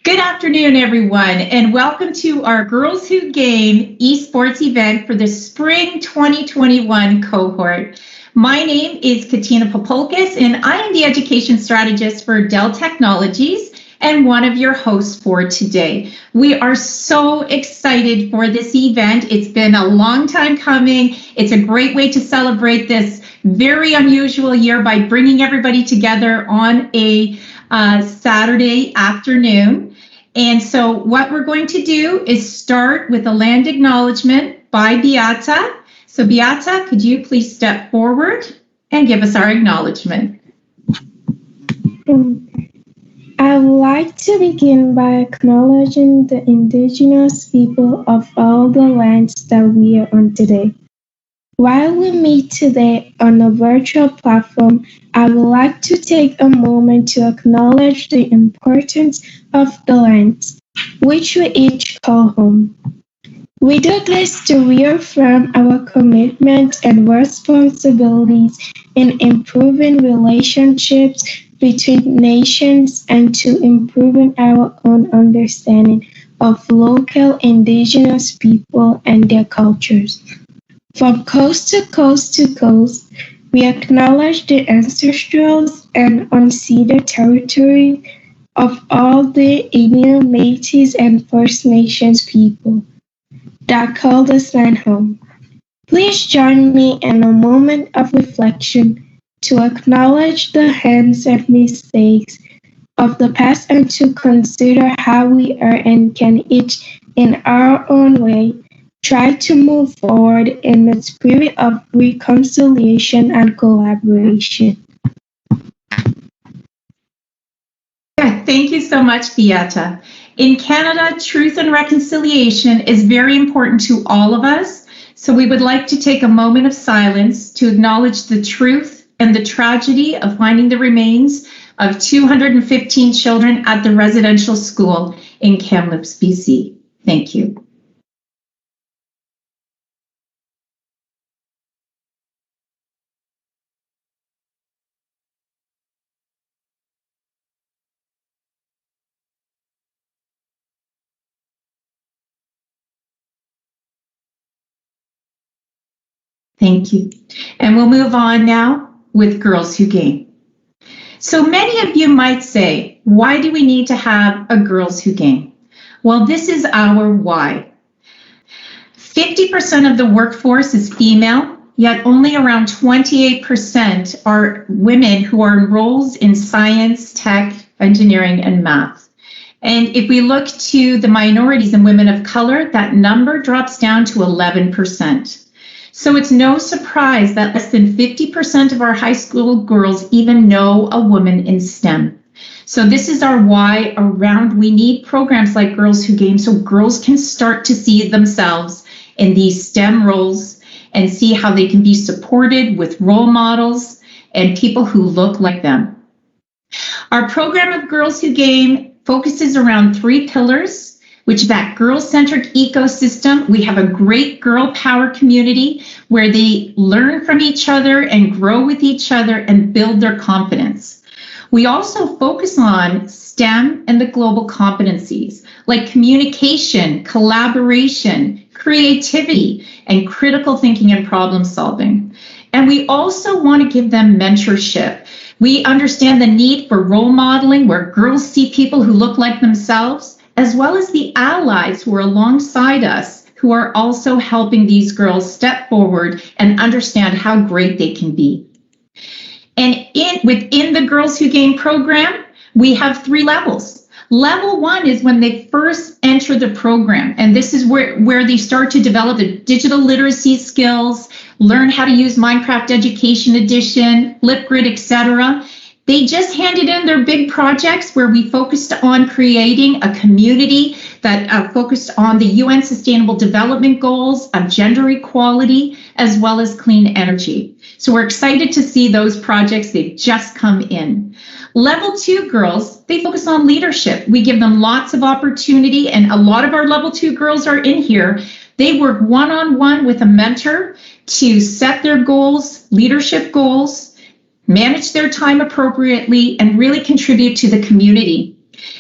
Good afternoon, everyone, and welcome to our Girls Who Game Esports event for the Spring 2021 cohort. My name is Katina Popolkis, and I am the Education Strategist for Dell Technologies and one of your hosts for today. We are so excited for this event. It's been a long time coming. It's a great way to celebrate this very unusual year by bringing everybody together on a Saturday afternoon. And so what we're going to do is start with a land acknowledgement by Beata. So Beata, could you please step forward and give us our acknowledgement? I would like to begin by acknowledging the indigenous people of all the lands that we are on today. While we meet today on a virtual platform, I would like to take a moment to acknowledge the importance of the lands, which we each call home. We do this to reaffirm our commitment and responsibilities in improving relationships between nations and to improving our own understanding of local indigenous people and their cultures. From coast to coast to coast, we acknowledge the ancestrals and unceded territory of all the Inuit, Métis, and First Nations people that call this land home. Please join me in a moment of reflection to acknowledge the hands and mistakes of the past and to consider how we are and can each, in our own way, try to move forward in the spirit of reconciliation and collaboration. Thank you so much, Beata. In Canada, truth and reconciliation is very important to all of us. So we would like to take a moment of silence to acknowledge the truth and the tragedy of finding the remains of 215 children at the residential school in Kamloops, BC. Thank you. Thank you. And we'll move on now with Girls Who Game. So many of you might say, why do we need to have a Girls Who Game? Well, this is our why. 50% of the workforce is female, yet only around 28% are women who are enrolled in science, tech, engineering, and math. And if we look to the minorities and women of color, that number drops down to 11%. So it's no surprise that less than 50% of our high school girls even know a woman in STEM. So this is our why around we need programs like Girls Who Game so girls can start to see themselves in these STEM roles and see how they can be supported with role models and people who look like them. Our program of Girls Who Game focuses around 3 pillars, which is that girl-centric ecosystem. We have a great girl power community where they learn from each other and grow with each other and build their confidence. We also focus on STEM and the global competencies like communication, collaboration, creativity, and critical thinking and problem solving. And we also want to give them mentorship. We understand the need for role modeling where girls see people who look like themselves, as well as the allies who are alongside us, who are also helping these girls step forward and understand how great they can be. And within the Girls Who Game program, we have 3 levels. Level 1 is when they first enter the program, and this is where they start to develop the digital literacy skills, learn how to use Minecraft Education Edition, Flipgrid, etc. They just handed in their big projects where we focused on creating a community that focused on the UN Sustainable Development Goals of gender equality, as well as clean energy. So we're excited to see those projects. They've just come in. Level 2 girls, they focus on leadership. We give them lots of opportunity, and a lot of our level 2 girls are in here. They work one-on-one with a mentor to set their goals, leadership goals, manage their time appropriately, and really contribute to the community.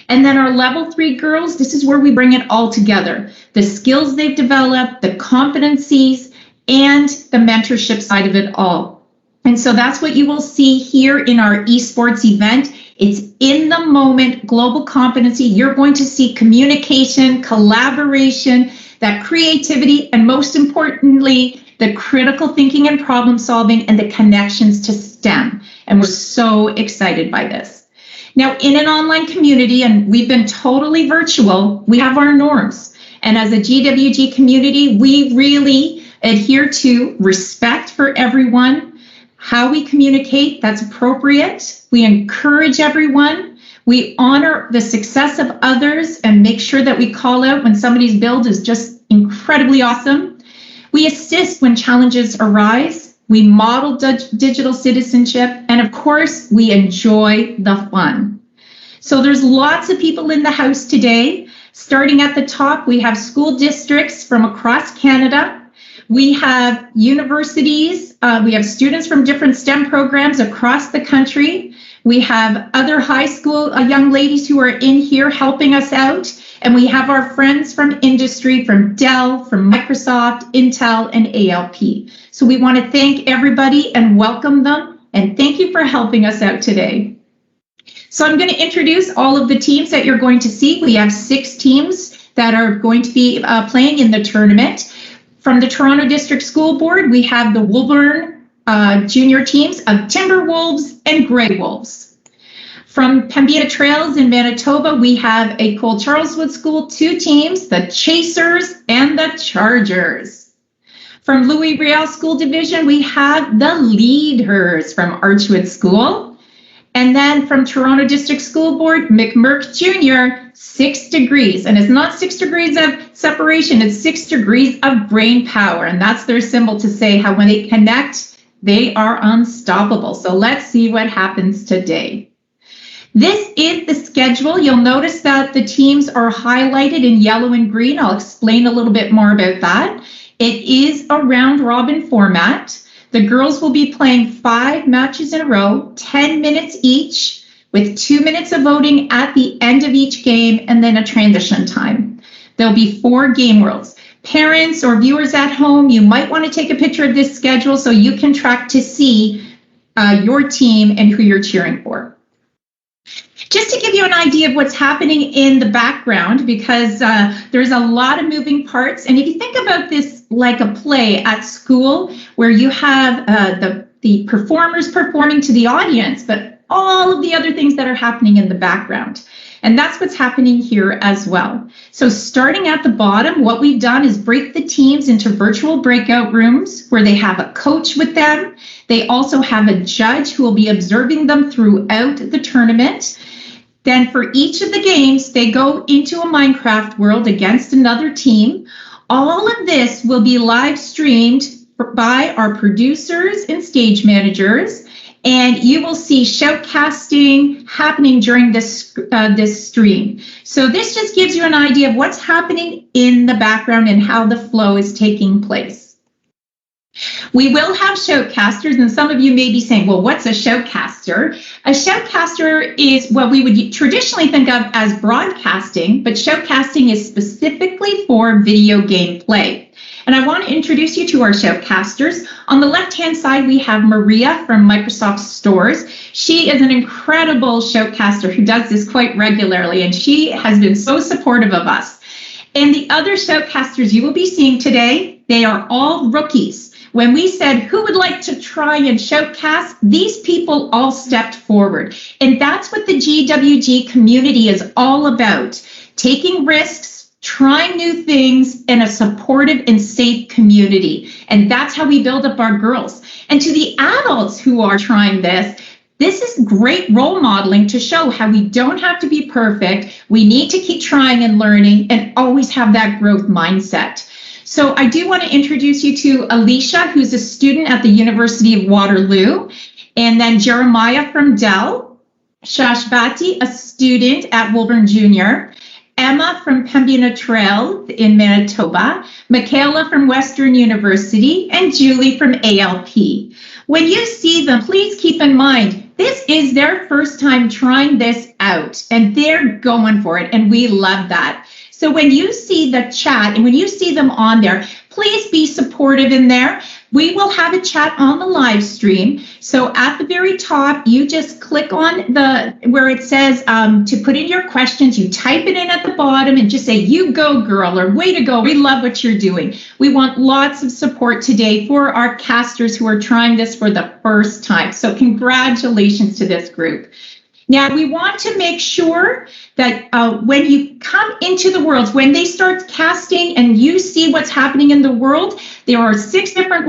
And then our level 3 girls, this is where we bring it all together. The skills they've developed, the competencies, and the mentorship side of it all. And so that's what you will see here in our esports event. It's in the moment, global competency. You're going to see communication, collaboration, that creativity, and most importantly, the critical thinking and problem solving and the connections to STEM. And we're so excited by this. Now, in an online community, and we've been totally virtual, we have our norms. And as a GWG community, we really adhere to respect for everyone, how we communicate, that's appropriate. We encourage everyone. We honor the success of others and make sure that we call out when somebody's build is just incredibly awesome. We assist when challenges arise. We model digital citizenship. And of course, we enjoy the fun. So there's lots of people in the house today. Starting at the top, we have school districts from across Canada. We have universities, we have students from different STEM programs across the country. We have other high school young ladies who are in here helping us out. And we have our friends from industry, from Dell, from Microsoft, Intel, and ALP. So we want to thank everybody and welcome them. And thank you for helping us out today. So I'm going to introduce all of the teams that you're going to see. We have 6 teams that are going to be playing in the tournament. From the Toronto District School Board, we have the Woburn junior teams of Timberwolves and Grey Wolves. From Pembina Trails in Manitoba, we have a Cole Charleswood School 2 teams, the Chasers and the Chargers. From Louis Riel School Division, we have the Leaders from Archwood School. And then from Toronto District School Board, McMurk Jr., 6 degrees. And it's not 6 degrees of separation, it's 6 degrees of brain power. And that's their symbol to say how when they connect, they are unstoppable. So let's see what happens today. This is the schedule. You'll notice that the teams are highlighted in yellow and green. I'll explain a little bit more about that. It is a round robin format. The girls will be playing 5 matches in a row, 10 minutes each, with 2 minutes of voting at the end of each game and then a transition time. There'll be 4 game worlds. Parents or viewers at home, you might want to take a picture of this schedule so you can track to see your team and who you're cheering for. Just to give you an idea of what's happening in the background, because there's a lot of moving parts. And if you think about this like a play at school, where you have the performers performing to the audience, but all of the other things that are happening in the background. And that's what's happening here as well. So starting at the bottom, what we've done is break the teams into virtual breakout rooms where they have a coach with them. They also have a judge who will be observing them throughout the tournament. Then for each of the games, they go into a Minecraft world against another team. All of this will be live streamed by our producers and stage managers, and you will see shoutcasting happening during this stream. So this just gives you an idea of what's happening in the background and how the flow is taking place. We will have shoutcasters, and some of you may be saying, well, what's a shoutcaster? A shoutcaster is what we would traditionally think of as broadcasting, but shoutcasting is specifically for video game play. And I want to introduce you to our shoutcasters. On the left-hand side, we have Maria from Microsoft Stores. She is an incredible shoutcaster who does this quite regularly, and she has been so supportive of us. And the other shoutcasters you will be seeing today, they are all rookies. When we said who would like to try and shoutcast, these people all stepped forward. And that's what the GWG community is all about, taking risks, trying new things in a supportive and safe community. And that's how we build up our girls. And to the adults who are trying this is great role modeling to show how we don't have to be perfect. We need to keep trying and learning and always have that growth mindset. So I do want to introduce you to Alicia, who's a student at the University of Waterloo, and then Jeremiah from Dell, Shashvati, a student at Woburn Junior, Emma from Pembina Trail in Manitoba, Michaela from Western University, and Julie from ALP. When you see them, please keep in mind, this is their first time trying this out, and they're going for it, and we love that. So when you see the chat and when you see them on there, please be supportive in there. We will have a chat on the live stream. So at the very top, you just click on where it says to put in your questions. You type it in at the bottom and just say, "You go, girl," or "Way to go. We love what you're doing." We want lots of support today for our casters who are trying this for the first time. So congratulations to this group. Now, we want to make sure that when you come into the worlds, when they start casting and you see what's happening in the world, there are 5 different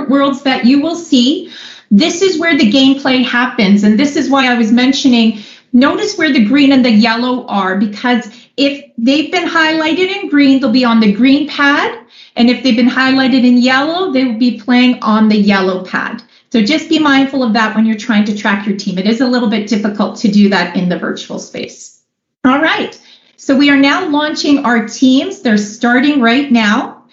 worlds that you will see. This is where the gameplay happens. And this is why I was mentioning, notice where the green and the yellow are, because if they've been highlighted in green, they'll be on the green pad. And if they've been highlighted in yellow, they will be playing on the yellow pad. So just be mindful of that when you're trying to track your team. It is a little bit difficult to do that in the virtual space. All right, so we are now launching our teams. They're starting right now.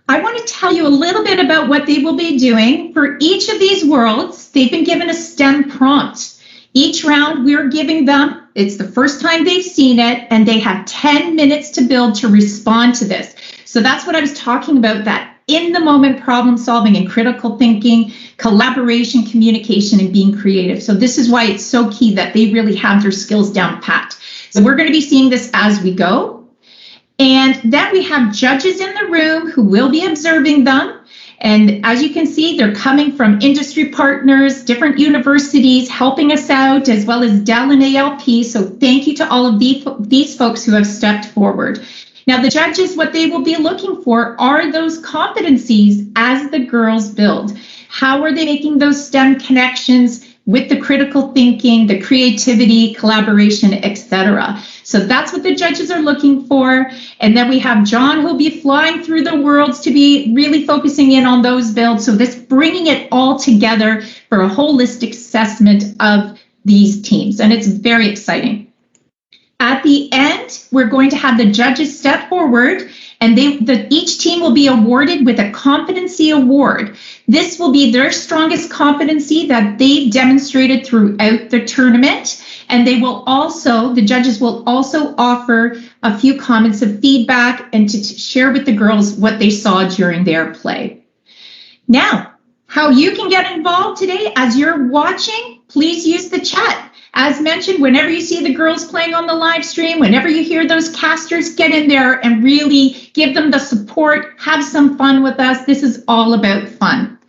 I want to tell you a little bit about what they will be doing. For each of these worlds, they've been given a STEM prompt. Each round we're giving them, it's the first time they've seen it, and they have 10 minutes to build to respond to this. So that's what I was talking about, that in the moment problem solving and critical thinking, collaboration, communication, and being creative. So this is why it's so key that they really have their skills down pat. So we're going to be seeing this as we go. And then we have judges in the room who will be observing them. And as you can see, they're coming from industry partners, different universities helping us out, as well as Dell and ALP. So thank you to all of these folks who have stepped forward. Now, the judges, what they will be looking for are those competencies as the girls build. How are they making those STEM connections with the critical thinking, the creativity, collaboration, etc. So that's what the judges are looking for. And then we have John, who'll be flying through the worlds to be really focusing in on those builds. So this bringing it all together for a holistic assessment of these teams. And it's very exciting. At the end, we're going to have the judges step forward, and each team will be awarded with a competency award. This will be their strongest competency that they've demonstrated throughout the tournament, and the judges will also offer a few comments of feedback and to share with the girls what they saw during their play. Now, how you can get involved today as you're watching, please use the chat. As mentioned, whenever you see the girls playing on the live stream, whenever you hear those casters, get in there and really give them the support, have some fun with us. This is all about fun.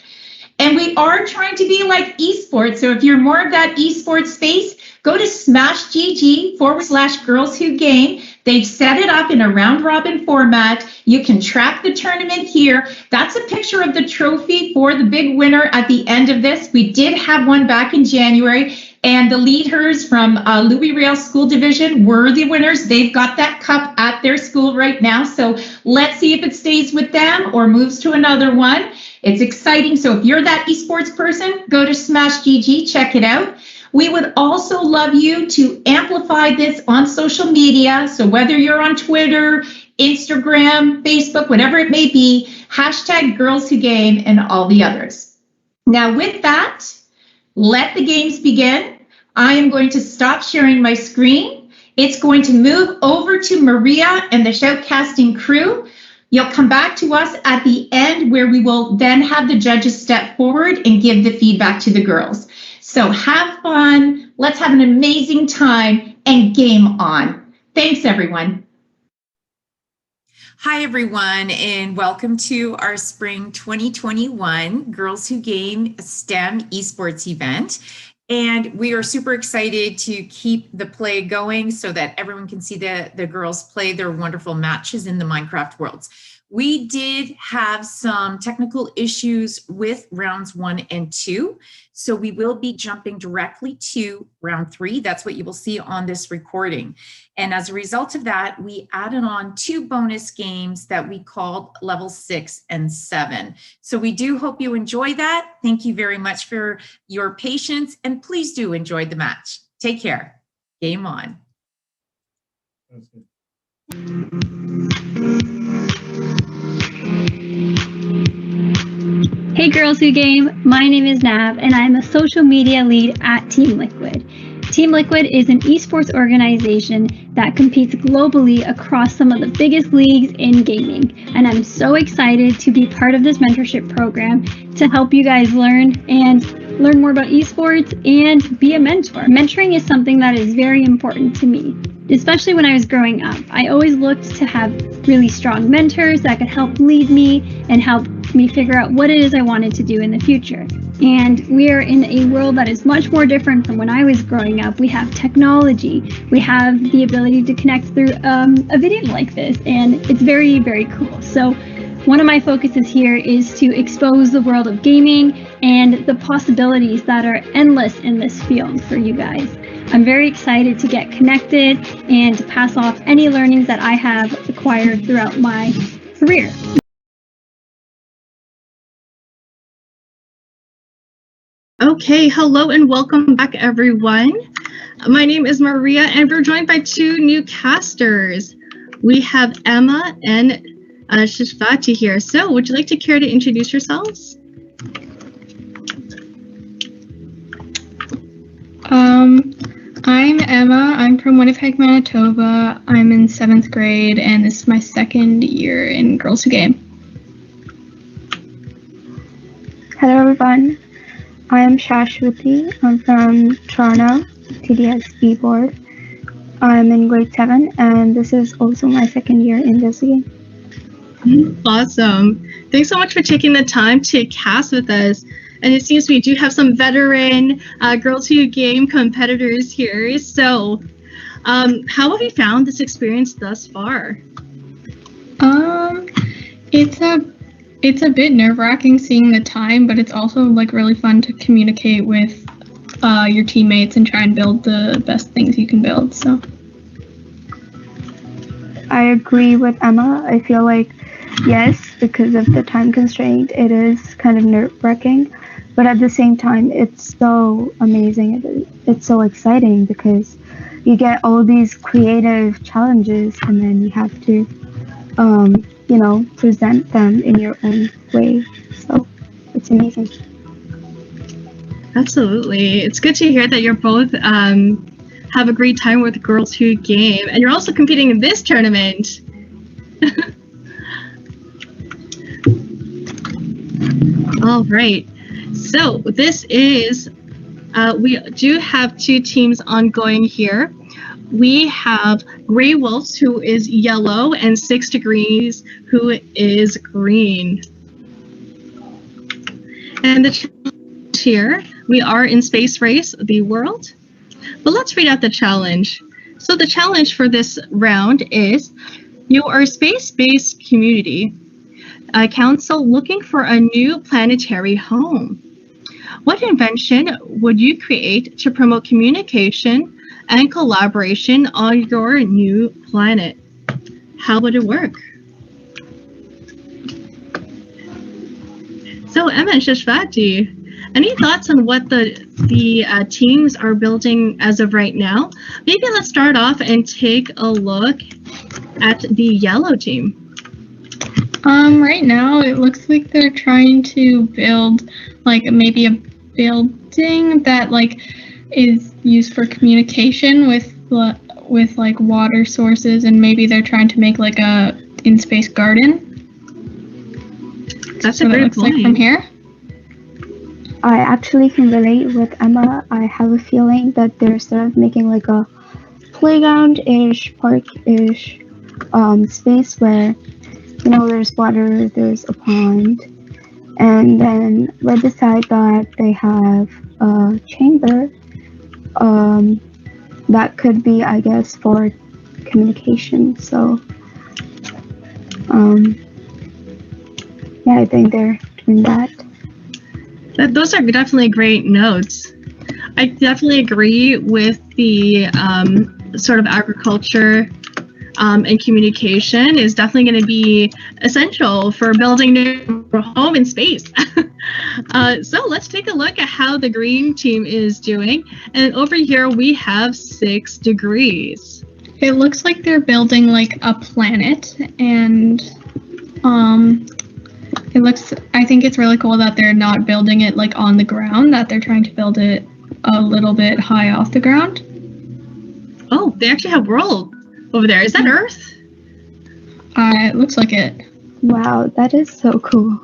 And we are trying to be like esports. So if you're more of that esports space, go to smashgg.com/girls who game. They've set it up in a round robin format. You can track the tournament here. That's a picture of the trophy for the big winner at the end of this. We did have one back in January. And the leaders from Louis Riel School Division were the winners. They've got that cup at their school right now. So let's see if it stays with them or moves to another one. It's exciting. So if you're that esports person, go to SmashGG, check it out. We would also love you to amplify this on social media. So whether you're on Twitter, Instagram, Facebook, whatever it may be, #GirlsWhoGame and all the others. Now with that, let the games begin. I am going to stop sharing my screen. It's going to move over to Maria and the shoutcasting crew. You'll come back to us at the end where we will then have the judges step forward and give the feedback to the girls. So have fun. Let's have an amazing time and game on. Thanks, everyone. Hi, everyone, and welcome to our Spring 2021 Girls Who Game STEM Esports event. And we are super excited to keep the play going so that everyone can see the girls play their wonderful matches in the Minecraft worlds. We did have some technical issues with rounds 1 and 2, so we will be jumping directly to round 3. That's what you will see on this recording. And as a result of that, we added on 2 bonus games that we called level 6 and 7. So we do hope you enjoy that. Thank you very much for your patience, and please do enjoy the match. Take care. Game on. Hey Hey Girls Who Game, my name is Nav and I'm a social media lead at Team Liquid. Team Liquid is an esports organization that competes globally across some of the biggest leagues in gaming. And I'm so excited to be part of this mentorship program to help you guys learn more about esports and be a mentor. Mentoring is something that is very important to me, especially when I was growing up. I always looked to have really strong mentors that could help lead me and help me figure out what it is I wanted to do in the future. And we are in a world that is much more different from when I was growing up. We have technology, we have the ability to connect through a video like this, and it's very, very cool. So one of my focuses here is to expose the world of gaming and the possibilities that are endless in this field for you guys. I'm very excited to get connected and to pass off any learnings that I have acquired throughout my career. Okay, hello and welcome back, everyone. My name is Maria, and we're joined by two new casters. We have Emma and Shishvati here. So, would you like to care to introduce yourselves? I'm Emma. I'm from Winnipeg, Manitoba. I'm in 7th grade, and this is my second year in Girls Who Game. Hello everyone, I am Shashwati. I'm from Toronto, TDS board. I'm in grade 7 and this is also my second year in this game. Awesome. Thanks so much for taking the time to cast with us. And it seems we do have some veteran Girls Who Game competitors here. So how have you found this experience thus far? It's a bit nerve-wracking seeing the time, but it's also like really fun to communicate with your teammates and try and build the best things you can build. So I agree with Emma. I feel like, yes, because of the time constraint, it is kind of nerve-wracking, but at the same time, it's so amazing. It's so exciting because you get all these creative challenges and then you have to, present them in your own way. So it's amazing. Absolutely. It's good to hear that you're both have a great time with Girls Who Game, and you're also competing in this tournament. All right. So this is, we do have two teams ongoing here. We have Grey Wolves, who is yellow, and 6 Degrees, who is green. And the challenge here, we are in Space Race, the world. But let's read out the challenge. So the challenge for this round is, you are a space-based community, a council looking for a new planetary home. What invention would you create to promote communication and collaboration on your new planet? How would it work? So Emma and Shashvati, any thoughts on what the teams are building as of right now? Maybe let's start off and take a look at the yellow team. Right now it looks like they're trying to build like maybe a building that like is used for communication with like water sources, and maybe they're trying to make like a in-space garden. That's a great point. Like from here. I actually can relate with Emma. I have a feeling that they're sort of making like a playground-ish, park-ish space where, there's water, there's a pond, and then right beside that they have a chamber that could be, I guess, for communication. So, yeah, I think they're doing that. Those are definitely great notes. I definitely agree with the sort of agriculture and communication is definitely going to be essential for building a home in space. So let's take a look at how the green team is doing. And over here we have 6 Degrees. It looks like they're building like a planet, and I think it's really cool that they're not building it like on the ground, that they're trying to build it a little bit high off the ground. Oh, they actually have world over there. Is that Earth? It looks like it. Wow, that is so cool.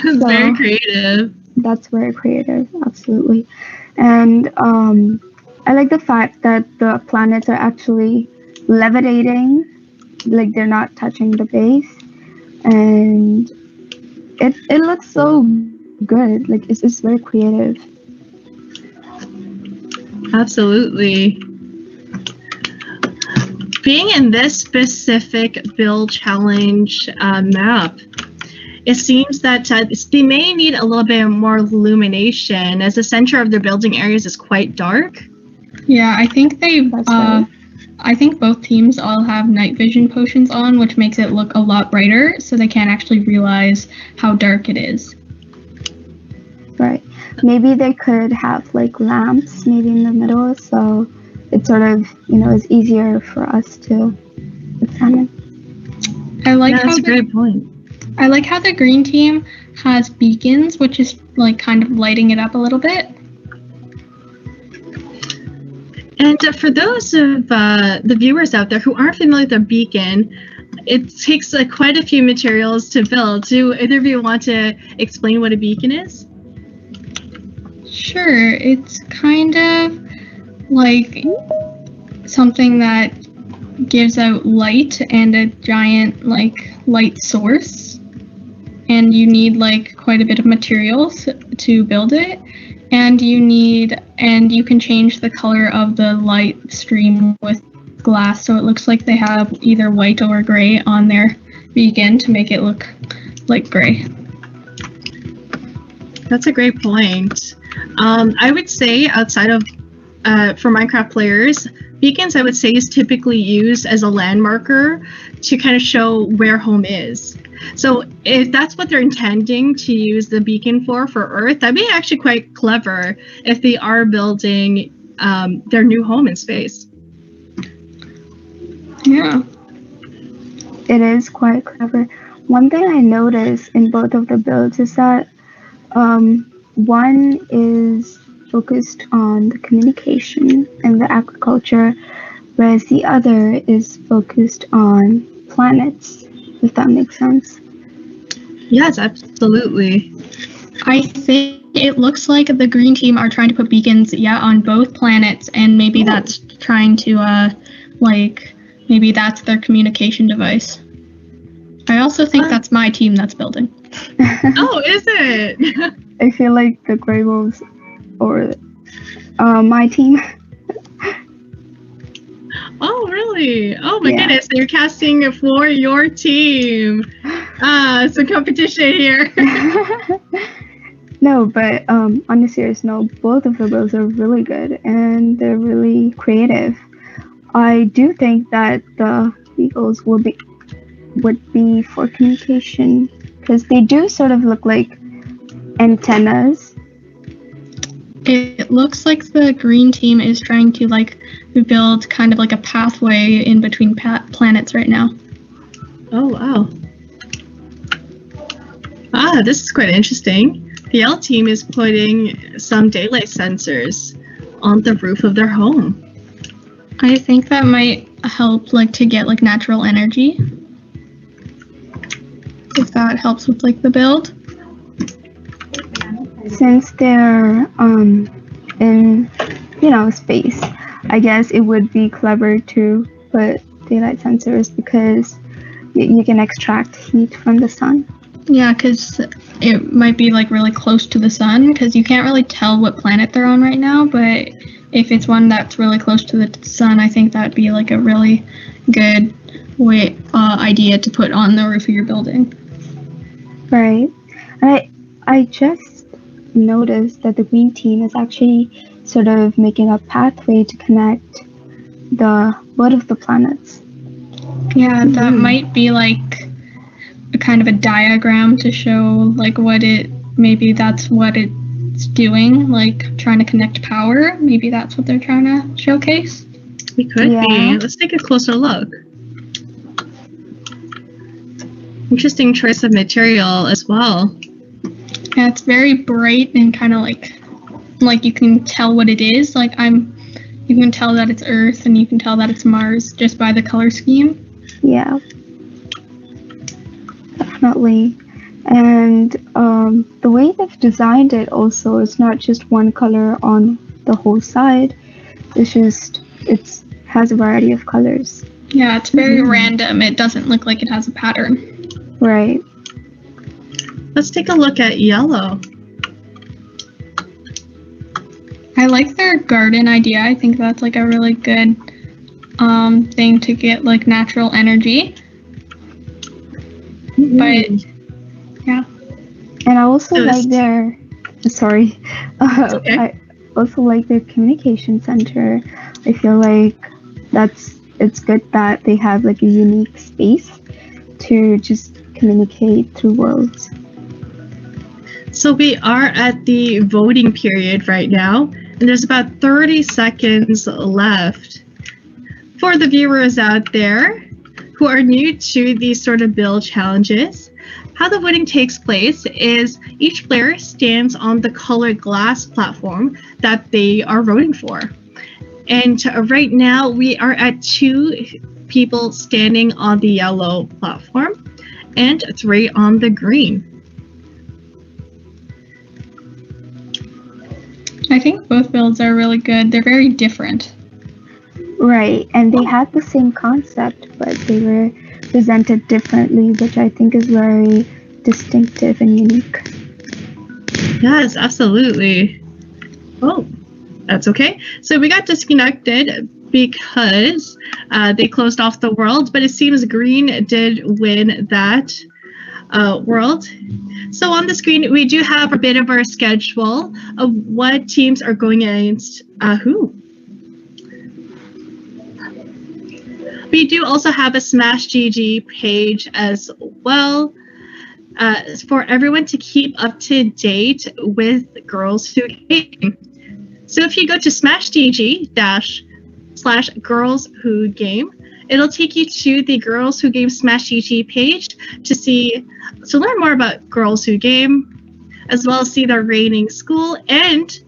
Very creative. That's very creative, absolutely. And I like the fact that the planets are actually levitating, like they're not touching the base. And it looks so good. Like it's very creative. Absolutely. Being in this specific build challenge map, it seems that they may need a little bit more illumination, as the center of their building areas is quite dark. Yeah, I think I think both teams all have night vision potions on, which makes it look a lot brighter, so they can't actually realize how dark it is. Right. Maybe they could have like lamps maybe in the middle, so it sort of, is easier for us to examine. That's a great point. I like how the green team has beacons, which is like kind of lighting it up a little bit. And for those of the viewers out there who aren't familiar with a beacon, it takes quite a few materials to build. Do either of you want to explain what a beacon is? Sure, it's kind of like something that gives out light and a giant light source, and you need quite a bit of materials to build it, and you can change the color of the light stream with glass, so it looks like they have either white or gray on their beacon to make it look like gray. That's a great point. I would say outside of for Minecraft players, beacons I would say is typically used as a landmarker to kind of show where home is. So if that's what they're intending to use the beacon for Earth, that'd be actually quite clever if they are building their new home in space. Yeah. It is quite clever. One thing I noticed in both of the builds is that one is focused on the communication and the agriculture, whereas the other is focused on planets, if that makes sense. Yes, absolutely. I think it looks like the green team are trying to put beacons, on both planets, and maybe that's trying to, maybe that's their communication device. I also think that's my team that's building. Oh, is it? I feel like the Grey Wolves or my team. Oh, really? Oh my goodness, they're casting for your team. Some competition here. No, but on a serious note, both of the builds are really good and they're really creative. I do think that the beagles would be for communication, because they do sort of look like antennas. It looks like the green team is trying to build kind of like a pathway in between planets right now. Oh, wow. This is quite interesting. The yellow team is putting some daylight sensors on the roof of their home. I think that might help to get natural energy, if that helps with the build. Since they're in space, I guess it would be clever to put daylight sensors because you can extract heat from the sun. Yeah, because it might be really close to the sun, because you can't really tell what planet they're on right now, but if it's one that's really close to the sun, I think that'd be a really good idea to put on the roof of your building. Right. I just noticed that the green team is actually sort of making a pathway to connect both of the planets. Yeah, that might be a kind of a diagram to show maybe that's what it's doing, trying to connect power. Maybe that's what they're trying to showcase. We could be. Let's take a closer look. Interesting choice of material as well. Yeah, it's very bright and kind of like you can tell what it is. You can tell that it's Earth and you can tell that it's Mars just by the color scheme. Yeah, definitely. And the way they've designed it also, it's not just one color on the whole side. It has a variety of colors. Yeah, it's very random. It doesn't look like it has a pattern. Right. Let's take a look at yellow. I like their garden idea. I think that's like a really good thing to get like natural energy. But yeah. And I also So like their, sorry, okay. I also like their communication center. I feel like it's good that they have like a unique space to just communicate through words. So we are at the voting period right now, and there's about 30 seconds left. For the viewers out there who are new to these sort of build challenges, how the voting takes place is each player stands on the colored glass platform that they are voting for. And right now we are at 2 people standing on the yellow platform and 3 on the green. I think both builds are really good. They're very different. Right, and they had the same concept, but they were presented differently, which I think is very distinctive and unique. Yes, absolutely. Oh, that's okay. So we got disconnected because they closed off the world, but it seems green did win that world. So on the screen, we do have a bit of our schedule of what teams are going against who. We do also have a Smash GG page as well for everyone to keep up to date with Girls Who Game. So if you go to smashgg/Girls Who Game, it'll take you to the Girls Who Game Smash GG page to learn more about Girls Who Game, as well as see their rating school. And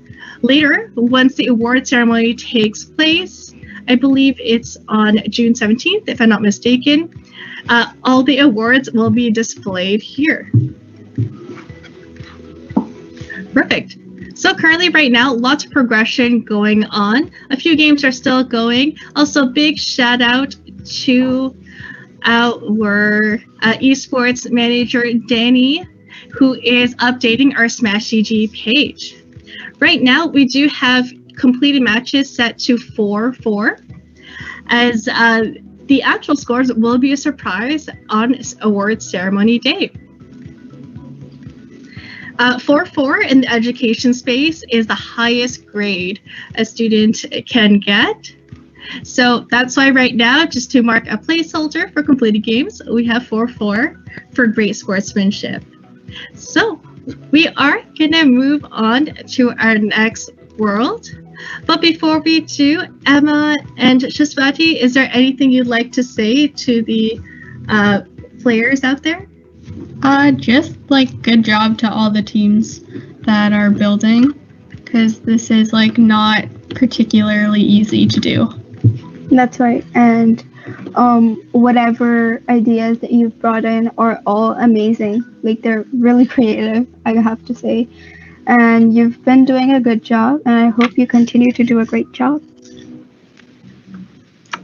later, once the award ceremony takes place, I believe it's on June 17th, if I'm not mistaken, all the awards will be displayed here. Perfect. So currently right now, lots of progression going on. A few games are still going. Also, big shout out to our esports manager, Danny, who is updating our Smash GG page. Right now, we do have completed matches set to 4-4, as the actual scores will be a surprise on awards ceremony day. 4-4 in the education space is the highest grade a student can get. So that's why right now, just to mark a placeholder for completed games, we have 4-4 for great sportsmanship. So we are gonna move on to our next world. But before we do, Emma and Shaswati, is there anything you'd like to say to the players out there? Just like good job to all the teams that are building, because this is like not particularly easy to do. That's right. And whatever ideas that you've brought in are all amazing. Like, they're really creative, I have to say. And you've been doing a good job, and I hope you continue to do a great job.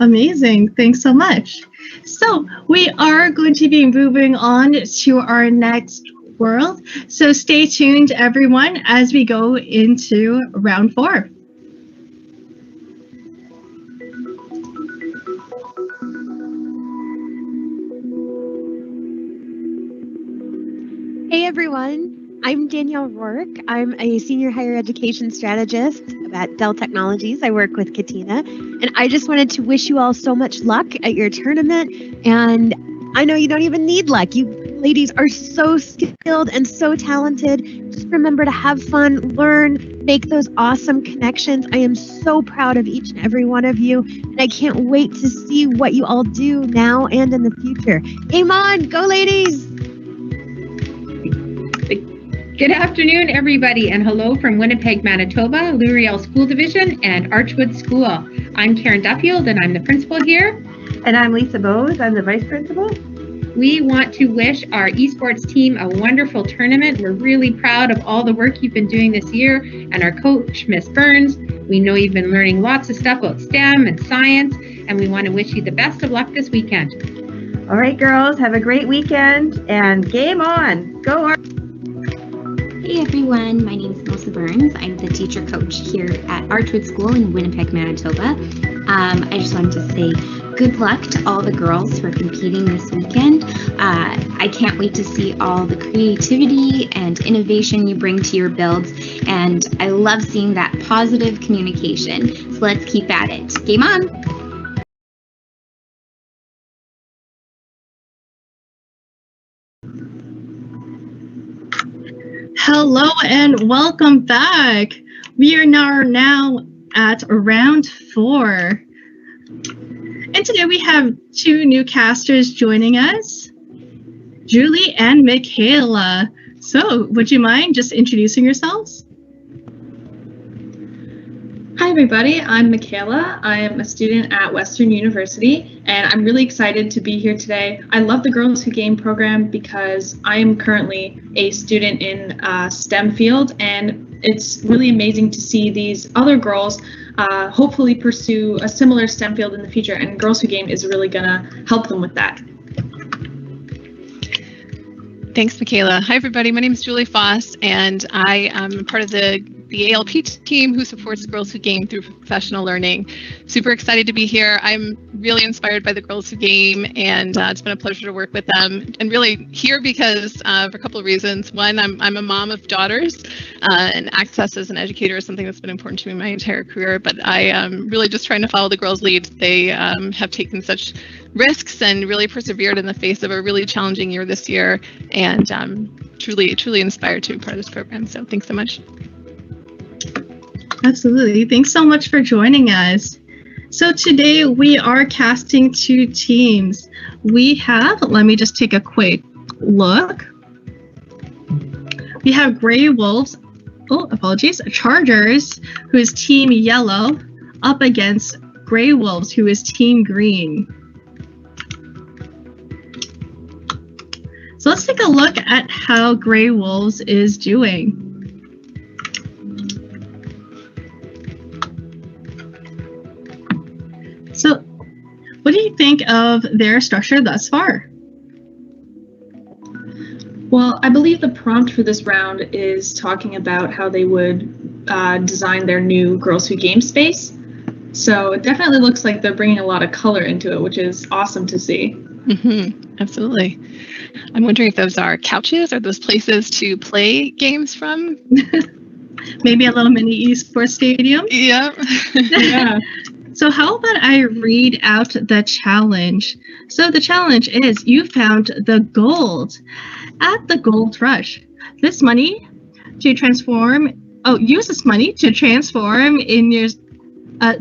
Amazing. Thanks so much. So we are going to be moving on to our next world. So stay tuned, everyone, as we go into round 4. Hey everyone, I'm Danielle Rourke. I'm a senior higher education strategist at Dell Technologies. I work with Katina, and I just wanted to wish you all so much luck at your tournament. And I know you don't even need luck. You ladies are so skilled and so talented. Just remember to have fun, learn, make those awesome connections. I am so proud of each and every one of you, and I can't wait to see what you all do now and in the future. Game on, go ladies! Good afternoon, everybody, and hello from Winnipeg, Manitoba, Luriel School Division, and Archwood School. I'm Karen Duffield, and I'm the principal here. And I'm Lisa Bowes. I'm the vice principal. We want to wish our esports team a wonderful tournament. We're really proud of all the work you've been doing this year, and our coach, Miss Burns. We know you've been learning lots of stuff about STEM and science, and we want to wish you the best of luck this weekend. All right, girls, have a great weekend, and game on. Go on. Hey everyone, my name is Melissa Burns. I'm the teacher coach here at Archwood School in Winnipeg, Manitoba. I just wanted to say good luck to all the girls who are competing this weekend. I can't wait to see all the creativity and innovation you bring to your builds, and I love seeing that positive communication. So let's keep at it. Game on! Hello and welcome back. We are now at round 4. And today we have 2 new casters joining us, Julie and Michaela. So would you mind just introducing yourselves? Hi everybody, I'm Michaela. I am a student at Western University, and I'm really excited to be here today. I love the Girls Who Game program because I am currently a student in STEM field, and it's really amazing to see these other girls hopefully pursue a similar STEM field in the future, and Girls Who Game is really gonna help them with that. Thanks, Michaela. Hi, everybody. My name is Julie Foss, and I am part of the ALP team who supports Girls Who Game through professional learning. Super excited to be here. I'm really inspired by the Girls Who Game, and it's been a pleasure to work with them. And really here because for a couple of reasons. One, I'm a mom of daughters, and access as an educator is something that's been important to me my entire career. But I am really just trying to follow the girls' lead. They have taken such risks and really persevered in the face of a really challenging year this year, and truly inspired to be part of this program. So thanks so much. Absolutely. Thanks so much for joining us. So today we are casting 2 teams. We have, let me just take a quick look. We have Grey Wolves, Chargers, who is Team Yellow, up against Grey Wolves, who is Team Green. So let's take a look at how Grey Wolves is doing. So what do you think of their structure thus far? Well, I believe the prompt for this round is talking about how they would design their new Girls Who Game space. So it definitely looks like they're bringing a lot of color into it, which is awesome to see. Mm-hmm. Absolutely. I'm wondering if those are couches or those places to play games from. Maybe a little mini esports stadium. Yeah. Yeah. So how about I read out the challenge? So the challenge is you found the gold at the Gold Rush. This money to transform. Use this money to transform in your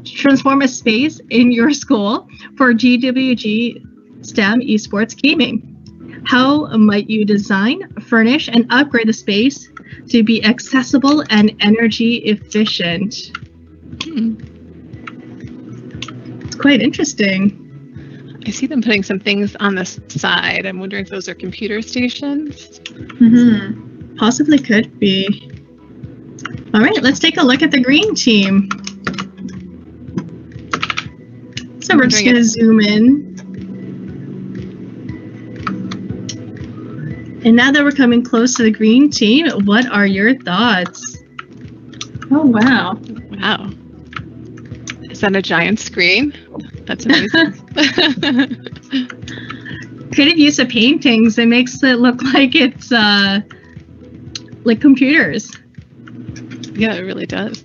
transform a space in your school for GWG STEM Esports Gaming. How might you design, furnish, and upgrade the space to be accessible and energy efficient? It's quite interesting. I see them putting some things on the side. I'm wondering if those are computer stations. Mm-hmm. Possibly could be. All right, let's take a look at the green team. So we're just going to zoom in. And now that we're coming close to the green team, what are your thoughts? Oh, wow. Wow. Is that a giant screen? That's amazing. Creative use of paintings. It makes it look like it's like computers. Yeah, it really does.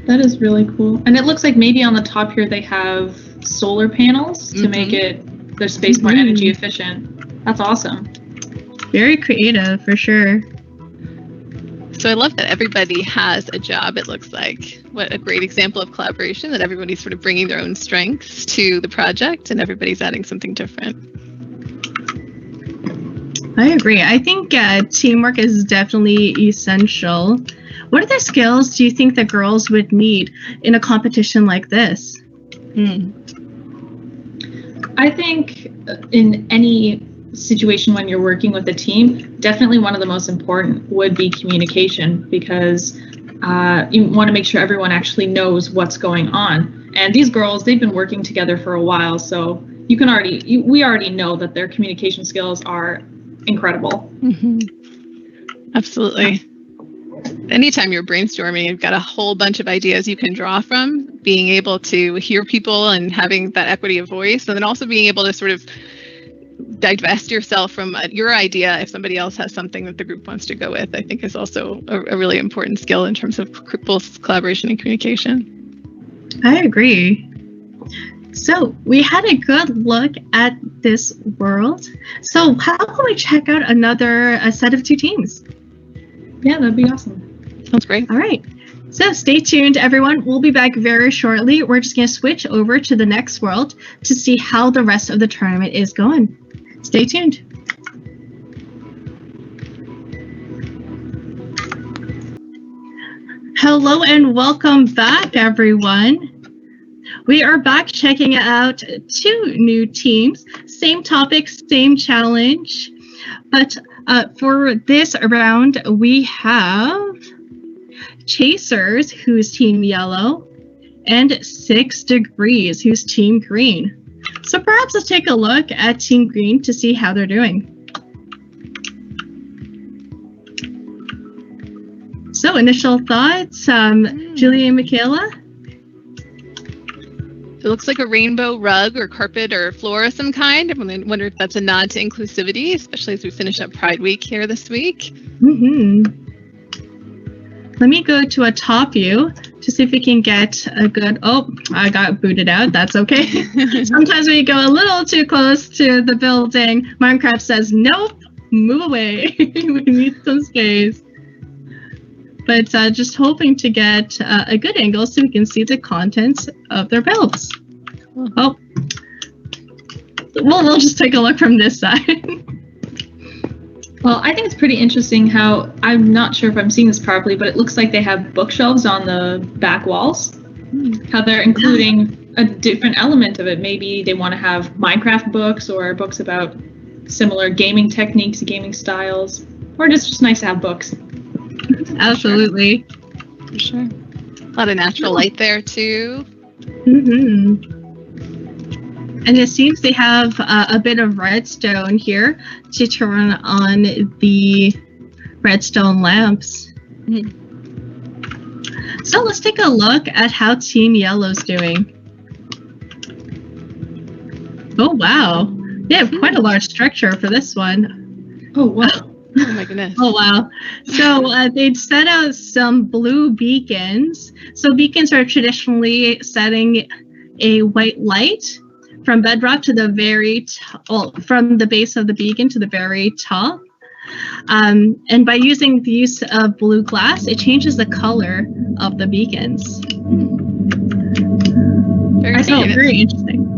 That is really cool. And it looks like maybe on the top here they have solar panels to make their space more energy efficient. That's awesome. Very creative, for sure. So I love that everybody has a job, it looks like. What a great example of collaboration, that everybody's sort of bringing their own strengths to the project and everybody's adding something different. I agree. I think teamwork is definitely essential. What other skills do you think the girls would need in a competition like this? I think in any situation when you're working with a team, definitely one of the most important would be communication, because you want to make sure everyone actually knows what's going on. And these girls, they've been working together for a while, so we already know that their communication skills are incredible. Absolutely. Anytime you're brainstorming, you've got a whole bunch of ideas you can draw from. Being able to hear people and having that equity of voice, and then also being able to sort of divest yourself from your idea if somebody else has something that the group wants to go with, I think is also a really important skill in terms of both collaboration and communication. I agree. So we had a good look at this world. So how can we check out another set of 2 teams? Yeah, that'd be awesome. Sounds great. All right. So stay tuned, everyone. We'll be back very shortly. We're just going to switch over to the next world to see how the rest of the tournament is going. Stay tuned. Hello and welcome back, everyone. We are back checking out 2 new teams. Same topic, same challenge. But for this round, we have Chasers, who's Team Yellow, and 6 Degrees, who's Team Green. So perhaps let's take a look at Team Green to see how they're doing. So initial thoughts, Julie and Michaela? It looks like a rainbow rug or carpet or floor of some kind. I wonder if that's a nod to inclusivity, especially as we finish up Pride Week here this week. Let me go to a top view to see if we can get a good... Oh, I got booted out. That's okay. Sometimes we go a little too close to the building. Minecraft says, nope, move away. We need some space. But just hoping to get a good angle so we can see the contents of their builds. Oh, we'll just take a look from this side. Well, I think it's pretty interesting how, I'm not sure if I'm seeing this properly, but it looks like they have bookshelves on the back walls. How they're including a different element of it. Maybe they want to have Minecraft books or books about similar gaming techniques, gaming styles, or just nice to have books. Absolutely. For sure. A lot of natural light there too. And it seems they have a bit of redstone here to turn on the redstone lamps. So let's take a look at how Team Yellow's doing. Oh, wow. They have quite a large structure for this one. Oh, wow. Oh my goodness. Oh, wow. So they'd set out some blue beacons. So beacons are traditionally setting a white light from bedrock to the very from the base of the beacon to the very top. And by using the use of blue glass, it changes the color of the beacons. Very interesting.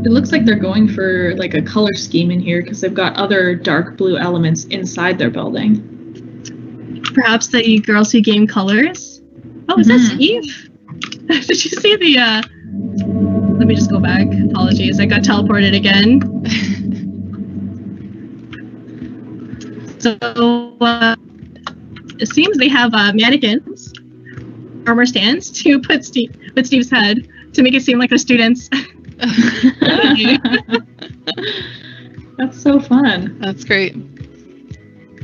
It looks like they're going for like a color scheme in here because they've got other dark blue elements inside their building. Perhaps the girls who game colors. Oh, is that Steve? Did you see the... Let me just go back. Apologies, I got teleported again. So it seems they have mannequins, armor stands to put Steve's head to make it seem like they're students. That's so fun. That's great.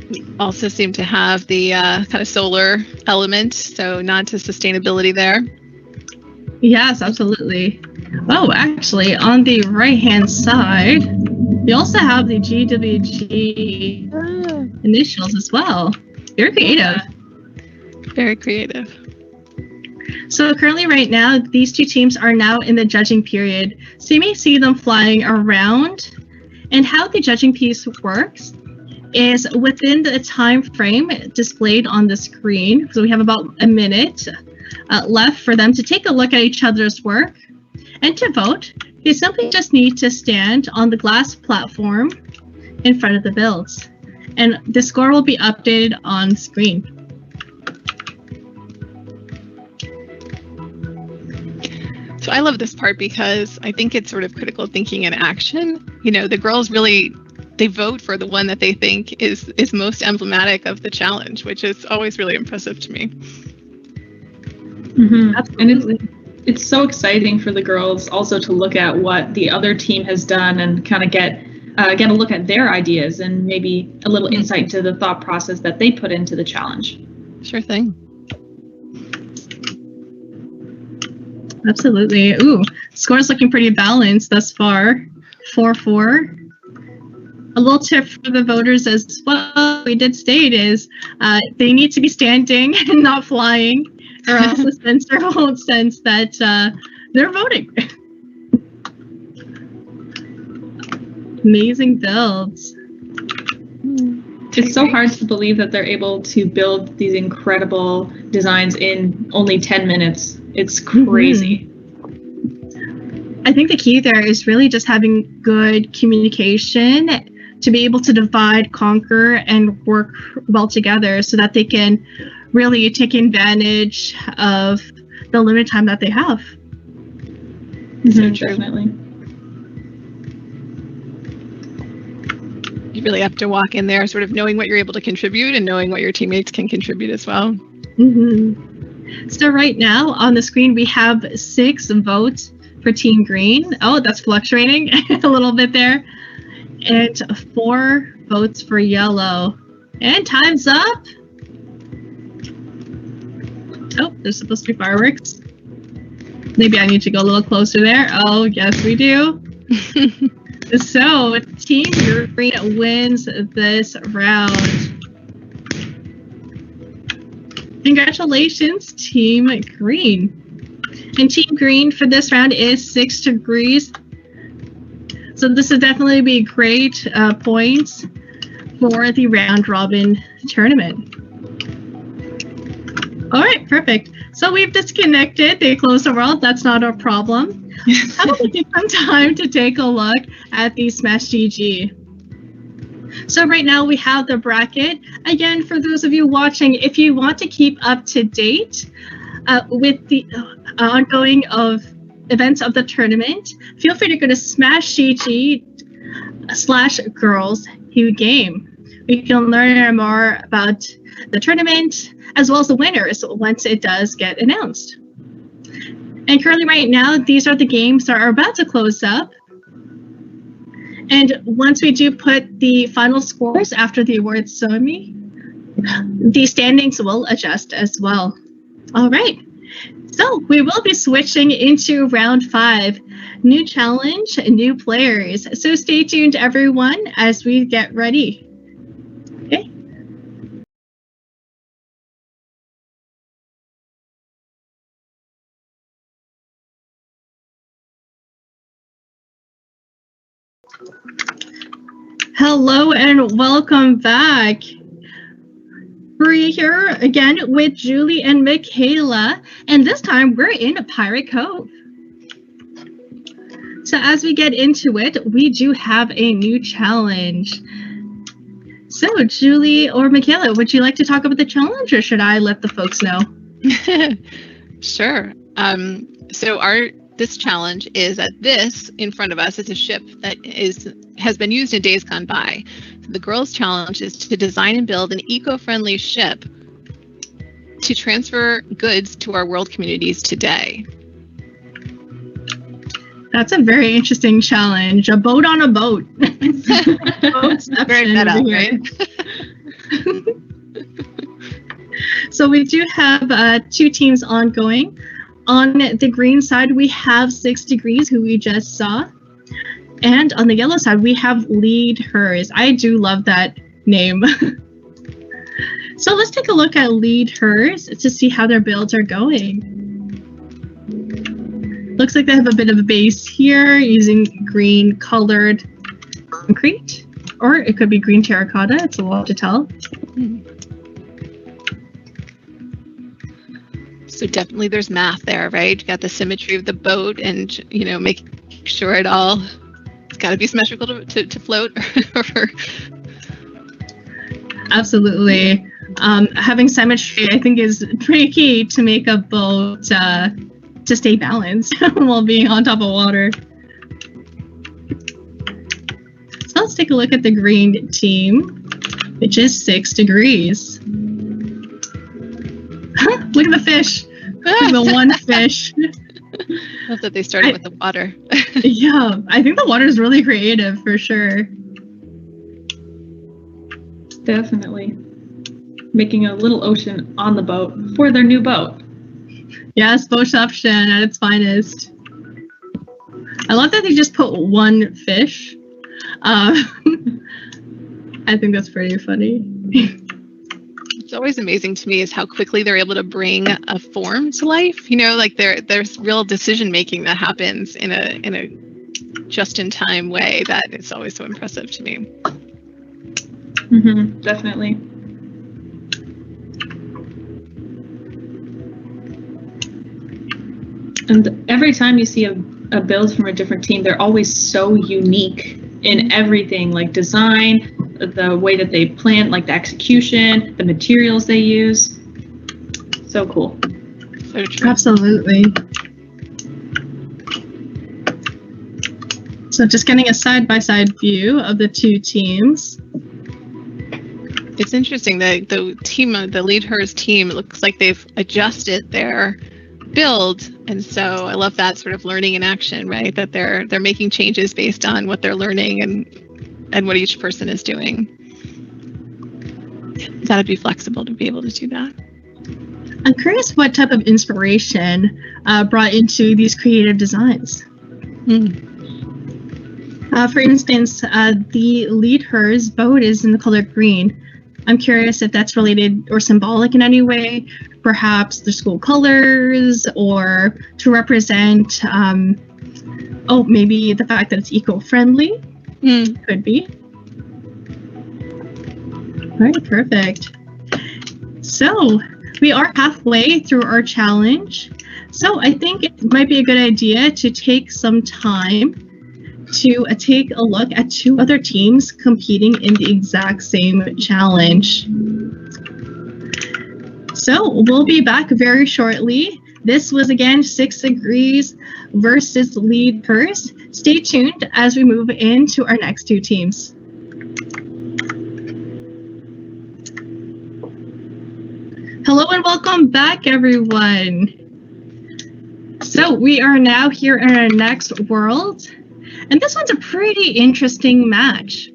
We also seem to have the kind of solar element, so nod to sustainability there. Yes, absolutely. Oh, actually, on the right-hand side, we also have the GWG initials as well. Very creative. Very creative. So currently right now, these two teams are now in the judging period. So you may see them flying around. And how the judging piece works is within the time frame displayed on the screen. So we have about a minute left for them to take a look at each other's work. And to vote, they simply just need to stand on the glass platform in front of the builds. and the score will be updated on screen. So I love this part because I think it's sort of critical thinking in action. You know, the girls really, they vote for the one that they think is most emblematic of the challenge, which is always really impressive to me. Mm-hmm. And it's so exciting for the girls also to look at what the other team has done and kind of get a look at their ideas and maybe a little insight into the thought process that they put into the challenge. Sure thing. Absolutely. Ooh, score's looking pretty balanced thus far. 4-4. A little tip for the voters as well, we did state is they need to be standing and not flying, or else the sensor won't sense that they're voting. Amazing builds. It's so hard to believe that they're able to build these incredible designs in only 10 minutes. It's crazy. I think the key there is really just having good communication to be able to divide, conquer, and work well together so that they can really take advantage of the limited time that they have. So true. Definitely. You really have to walk in there sort of knowing what you're able to contribute and knowing what your teammates can contribute as well. So right now on the screen we have 6 votes for Team Green. Oh, that's fluctuating a little bit there. And 4 votes for Yellow. And time's up. Oh, there's supposed to be fireworks. Maybe I need to go a little closer there. Oh, yes, we do. So, Team Green wins this round. Congratulations, Team Green. And Team Green for this round is 6 degrees. So this would definitely be great points for the round robin tournament. All right, perfect. So we've disconnected the Close the World. That's not a problem. How about we take some time to take a look at the Smash GG? So right now we have the bracket. Again, for those of you watching, if you want to keep up to date with the ongoing of events of the tournament, feel free to go to smashgg/girls who game. We can learn more about the tournament as well as the winners once it does get announced. And currently right now, these are the games that are about to close up. And once we do put the final scores after the awards ceremony, the standings will adjust as well. All right. So we will be switching into round 5. New challenge, new players. So stay tuned, everyone, as we get ready. Okay. Hello and welcome back. We're here again with Julie and Michaela, and this time we're in Pirate Cove. So as we get into it, we do have a new challenge. So Julie or Michaela, would you like to talk about the challenge, or should I let the folks know? Sure. So this challenge is that this in front of us is a ship that has been used in days gone by. So the girls' challenge is to design and build an eco-friendly ship to transfer goods to our world communities today. That's a very interesting challenge. A boat on a boat. Very meta, right? So we do have 2 teams ongoing. On the green side, we have 6 degrees, who we just saw. And on the yellow side, we have Lead Hers. I do love that name. So let's take a look at Lead Hers to see how their builds are going. Looks like they have a bit of a base here using green colored concrete, or it could be green terracotta. It's a lot to tell. So definitely there's math there, right? You got the symmetry of the boat and, you know, make sure it's got to be symmetrical to float. Absolutely. Having symmetry, I think, is pretty key to make a boat to stay balanced while being on top of water. So let's take a look at the green team, which is 6 degrees. Look at the fish. The one fish. Love that they started with the water. Yeah, I think the water is really creative for sure. Definitely. Making a little ocean on the boat for their new boat. Yes, boatception at its finest. I love that they just put one fish. I think that's pretty funny. It's always amazing to me is how quickly they're able to bring a form to life. You know, like there's real decision making that happens in a just in time way that is always so impressive to me. Mm-hmm, definitely. And every time you see a build from a different team, they're always so unique in everything, like design, the way that they plant, like the execution, the materials they use. So cool. So true. Absolutely. So just getting a side-by-side view of the two teams. It's interesting that the team, the Lead Hers team, it looks like they've adjusted their build, and so I love that sort of learning in action, right? That they're making changes based on what they're learning and what each person is doing. You gotta be flexible to be able to do that. I'm curious what type of inspiration brought into these creative designs. For instance, the Lead Hers boat is in the color green. I'm curious if that's related or symbolic in any way, perhaps the school colors, or to represent, maybe the fact that it's eco-friendly. Could be. All right, perfect. So we are halfway through our challenge. So I think it might be a good idea to take some time to take a look at 2 other teams competing in the exact same challenge. So we'll be back very shortly. This was again 6 degrees versus Lead Hers. Stay tuned as we move into our next 2 teams. Hello and welcome back, everyone. So we are now here in our next world. And this one's a pretty interesting match.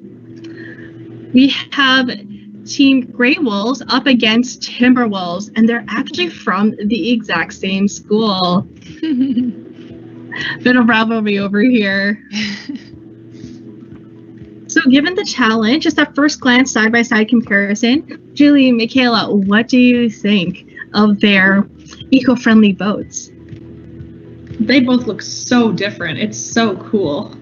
We have Team Grey Wolves up against Timber Wolves, and they're actually from the exact same school. Bit of rivalry over here. So given the challenge, just at first glance side-by-side comparison, Julie, Michaela, what do you think of their eco-friendly boats? They both look so different. It's so cool.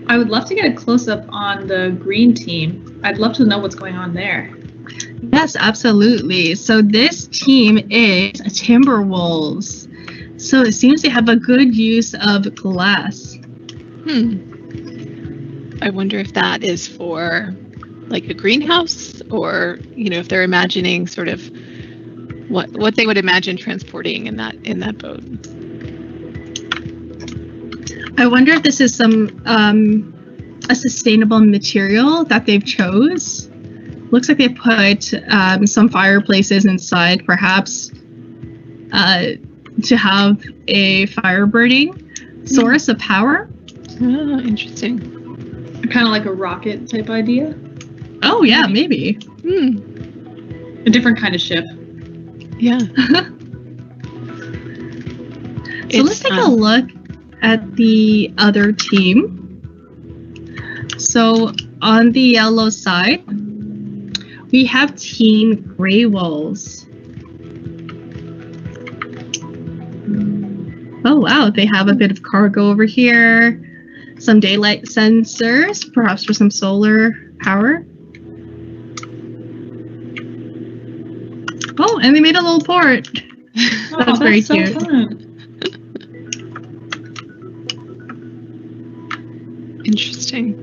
I would love to get a close-up on the green team. I'd love to know what's going on there. Yes, absolutely. So this team is Timberwolves. So it seems they have a good use of glass. I wonder if that is for like a greenhouse, or if they're imagining sort of what they would imagine transporting in that boat. I wonder if this is some a sustainable material that they've chose. Looks like they put some fireplaces inside, perhaps to have a fire burning source of power. Oh, interesting. Kind of like a rocket type idea. Oh yeah, maybe. A different kind of ship. Yeah. So let's take a look at the other team. So on the yellow side, we have Team Grey Wolves. Oh wow, they have a bit of cargo over here, some daylight sensors, perhaps for some solar power. Oh, and they made a little port. That's very cute. So fun. Interesting.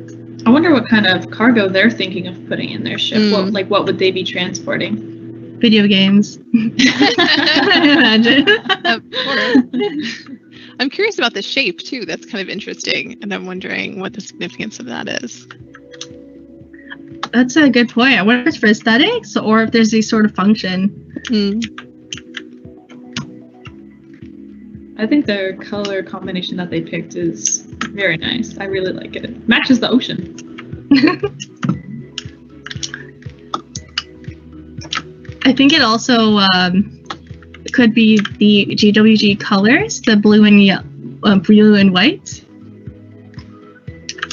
I wonder what kind of cargo they're thinking of putting in their ship. What would they be transporting? Video games. Imagine. I'm curious about the shape too. That's kind of interesting, and I'm wondering what the significance of that is. That's a good point. I wonder if it's for aesthetics or if there's a sort of function. I think the color combination that they picked is very nice. I really like it. Matches the ocean. I think it also could be the GWG colors, the blue and white.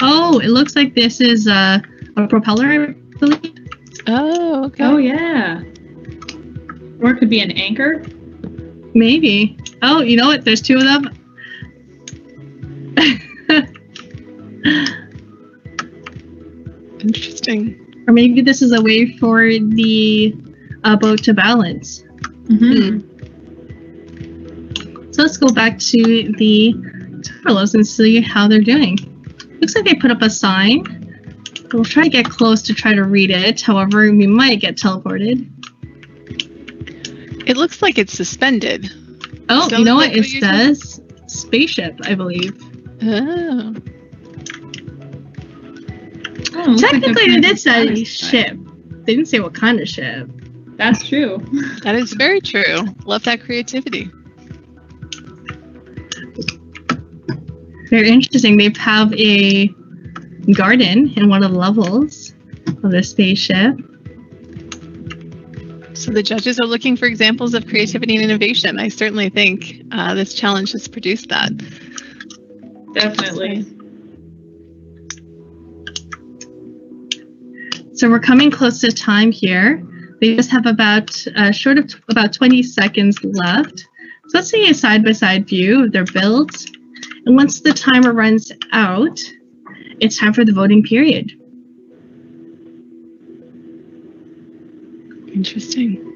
Oh, it looks like this is a propeller, I believe. Oh, okay. Oh, yeah. Or it could be an anchor. Maybe. Oh, you know what? There's two of them. Interesting. Or maybe this is a way for the boat to balance. So let's go back to the Timberwolves and see how they're doing. Looks like they put up a sign. We'll try to get close to try to read it. However, we might get teleported. It looks like it's suspended. Oh, you know what? It says spaceship, I believe. Oh. Technically, they did say ship. They didn't say what kind of ship. That's true. That is very true. Love that creativity. Very interesting. They have a garden in one of the levels of the spaceship. So the judges are looking for examples of creativity and innovation. I certainly think this challenge has produced that. Definitely. So we're coming close to time here. They just have about short of about 20 seconds left. So let's see a side-by-side view of their builds. And once the timer runs out, it's time for the voting period. Interesting.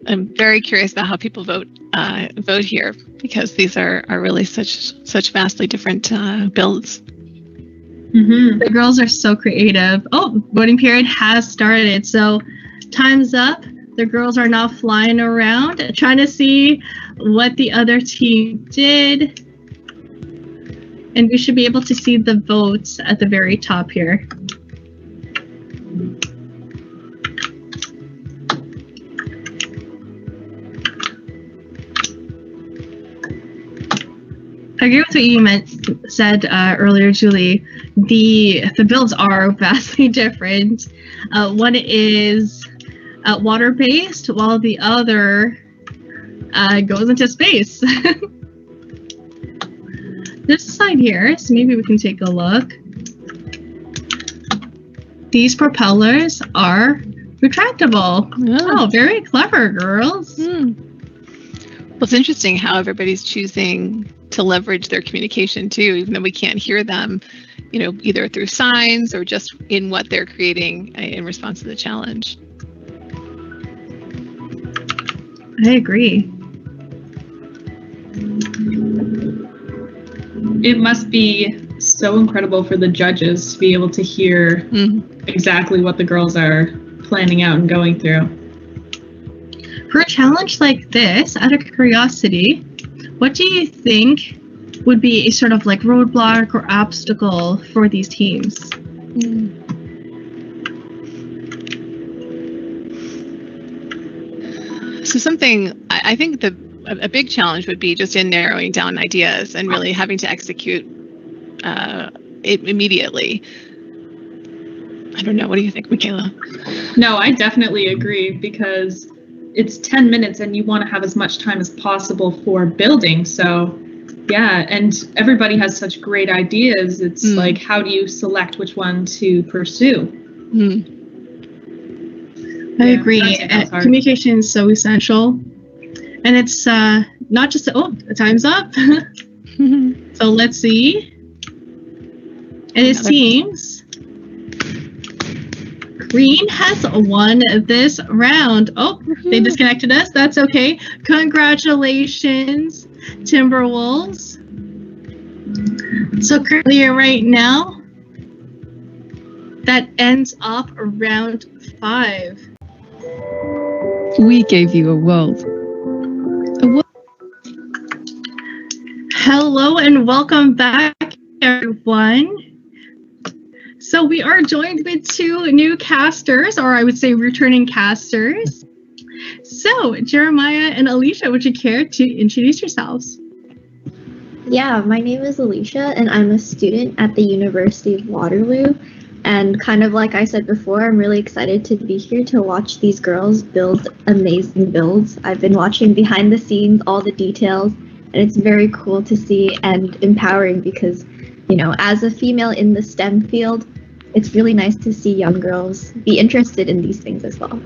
I'm very curious about how people vote here, because these are really such vastly different builds. The girls are so creative. Oh, voting period has started. So time's up. The girls are now flying around trying to see what the other team did. And we should be able to see the votes at the very top here. I agree with what you said earlier, Julie. The builds are vastly different. One is water-based, while the other goes into space. There's a slide here, so maybe we can take a look. These propellers are retractable. Oh, very clever, girls. Well, it's interesting how everybody's choosing to leverage their communication too, even though we can't hear them, either through signs or just in what they're creating in response to the challenge. I agree. It must be so incredible for the judges to be able to hear exactly what the girls are planning out and going through. For a challenge like this, out of curiosity, what do you think would be a sort of like roadblock or obstacle for these teams? So something, I think a big challenge would be just in narrowing down ideas and really having to execute it immediately. I don't know. What do you think, Michaela? No, I definitely agree, because it's 10 minutes and you want to have as much time as possible for building. So yeah, and everybody has such great ideas. It's like, how do you select which one to pursue? I agree. Communication is so essential. And it's not just, time's up. So let's see. And it seems Green has won this round. Oh, they disconnected us. That's okay. Congratulations, Timberwolves. So currently right now, that ends off round 5. We gave you a world. Hello and welcome back, everyone. So we are joined with 2 new casters, or I would say returning casters. So Jeremiah and Alicia, would you care to introduce yourselves? Yeah, my name is Alicia, and I'm a student at the University of Waterloo. And kind of like I said before, I'm really excited to be here to watch these girls build amazing builds. I've been watching behind the scenes, all the details, and it's very cool to see and empowering because, you know, as a female in the STEM field, it's really nice to see young girls be interested in these things as well.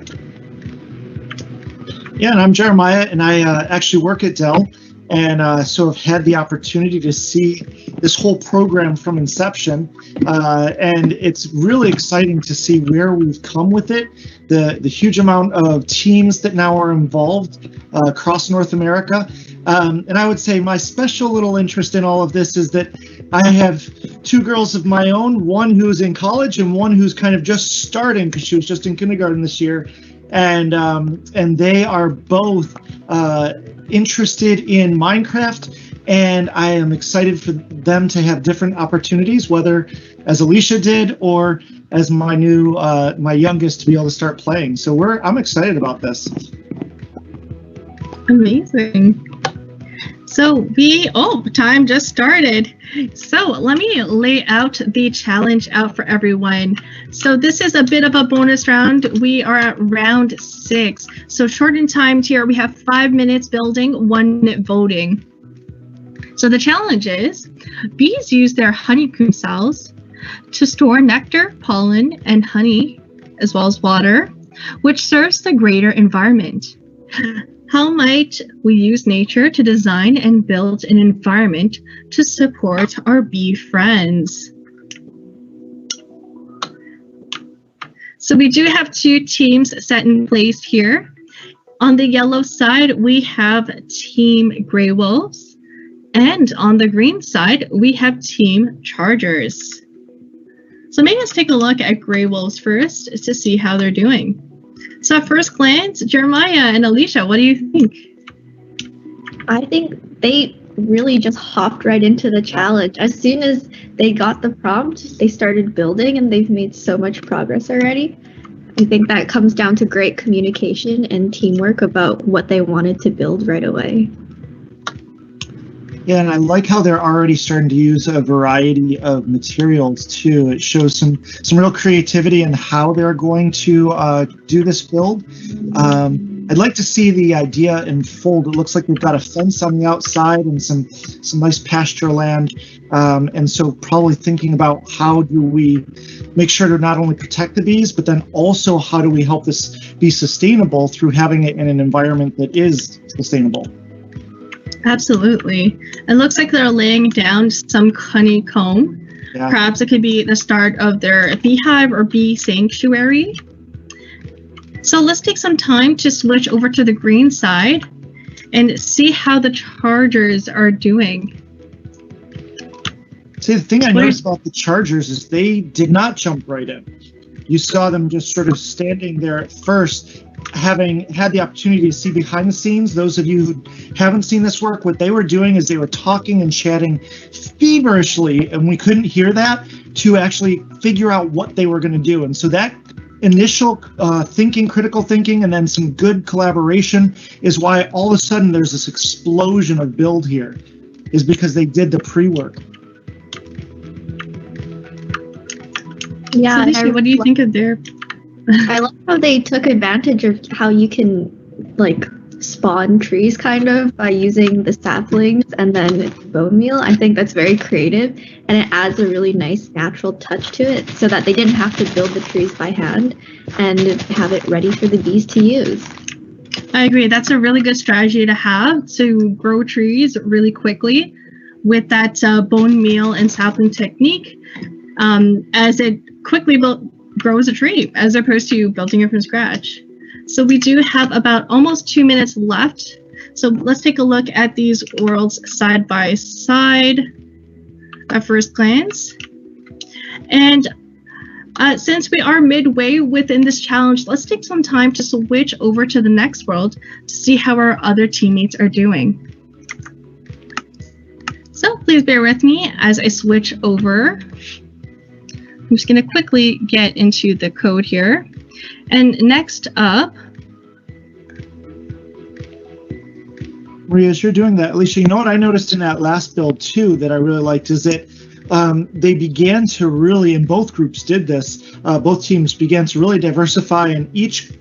Yeah, and I'm Jeremiah, and I actually work at Dell, and so I've had the opportunity to see this whole program from inception, and it's really exciting to see where we've come with it, the huge amount of teams that now are involved across North America. And I would say my special little interest in all of this is that I have 2 girls of my own, one who's in college and one who's kind of just starting because she was just in kindergarten this year. And they are both interested in Minecraft, and I am excited for them to have different opportunities, whether as Alicia did or as my youngest to be able to start playing. So I'm excited about this. Amazing. So time just started. So let me lay out the challenge out for everyone. So this is a bit of a bonus round. We are at round 6. So shortened timed here. We have 5 minutes building, 1 minute voting. So the challenge is bees use their honeycomb cells to store nectar, pollen, and honey, as well as water, which serves the greater environment. How might we use nature to design and build an environment to support our bee friends? So we do have 2 teams set in place here. On the yellow side, we have Team Grey Wolves, and on the green side, we have Team Chargers. So maybe let's take a look at Grey Wolves first to see how they're doing. So at first glance, Jeremiah and Alicia, what do you think? I think they really just hopped right into the challenge. As soon as they got the prompt, they started building, and they've made so much progress already. I think that comes down to great communication and teamwork about what they wanted to build right away. Yeah, and I like how they're already starting to use a variety of materials too. It shows some real creativity in how they're going to do this build. I'd like to see the idea unfold. It looks like we've got a fence on the outside and some nice pasture land. And so probably thinking about how do we make sure to not only protect the bees, but then also how do we help this be sustainable through having it in an environment that is sustainable. Absolutely. It looks like they're laying down some honeycomb. Yeah. Perhaps it could be the start of their beehive or bee sanctuary. So let's take some time to switch over to the green side and see how the Chargers are doing. See, the thing I noticed about the Chargers is they did not jump right in. You saw them just sort of standing there at first, having had the opportunity to see behind the scenes. Those of you who haven't seen this work, what they were doing is they were talking and chatting feverishly, and we couldn't hear that, to actually figure out what they were going to do. And so that initial thinking, critical thinking, and then some good collaboration is why all of a sudden there's this explosion of build here, is because they did the pre-work. Yeah, so Alicia, what do you think of their... I love how they took advantage of how you can like spawn trees kind of by using the saplings and then bone meal. I think that's very creative, and it adds a really nice natural touch to it so that they didn't have to build the trees by hand and have it ready for the bees to use. I agree. That's a really good strategy to have, to grow trees really quickly with that bone meal and sapling technique, as it quickly grows a tree as opposed to building it from scratch. So we do have about almost 2 minutes left. So let's take a look at these worlds side by side. at first glance. And since we are midway within this challenge, let's take some time to switch over to the next world to see how our other teammates are doing. So please bear with me as I switch over. I'm just going to quickly get into the code here. And next up, Maria, as you're doing that, Alicia, you know what I noticed in that last build too that I really liked is that they began to really, and both groups did this, both teams began to really diversify, and each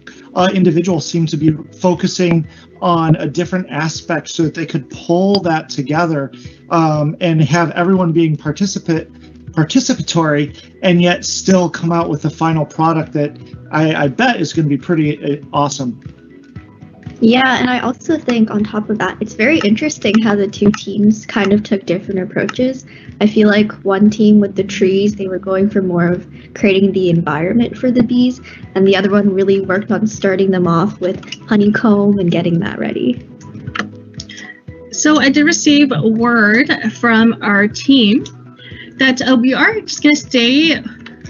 individual seemed to be focusing on a different aspect so that they could pull that together and have everyone being participatory and yet still come out with a final product that I bet is going to be pretty awesome. Yeah, and I also think on top of that, it's very interesting how the two teams kind of took different approaches. I feel like one team with the trees, they were going for more of creating the environment for the bees, and the other one really worked on starting them off with honeycomb and getting that ready. So I did receive a word from our team that we are just going to stay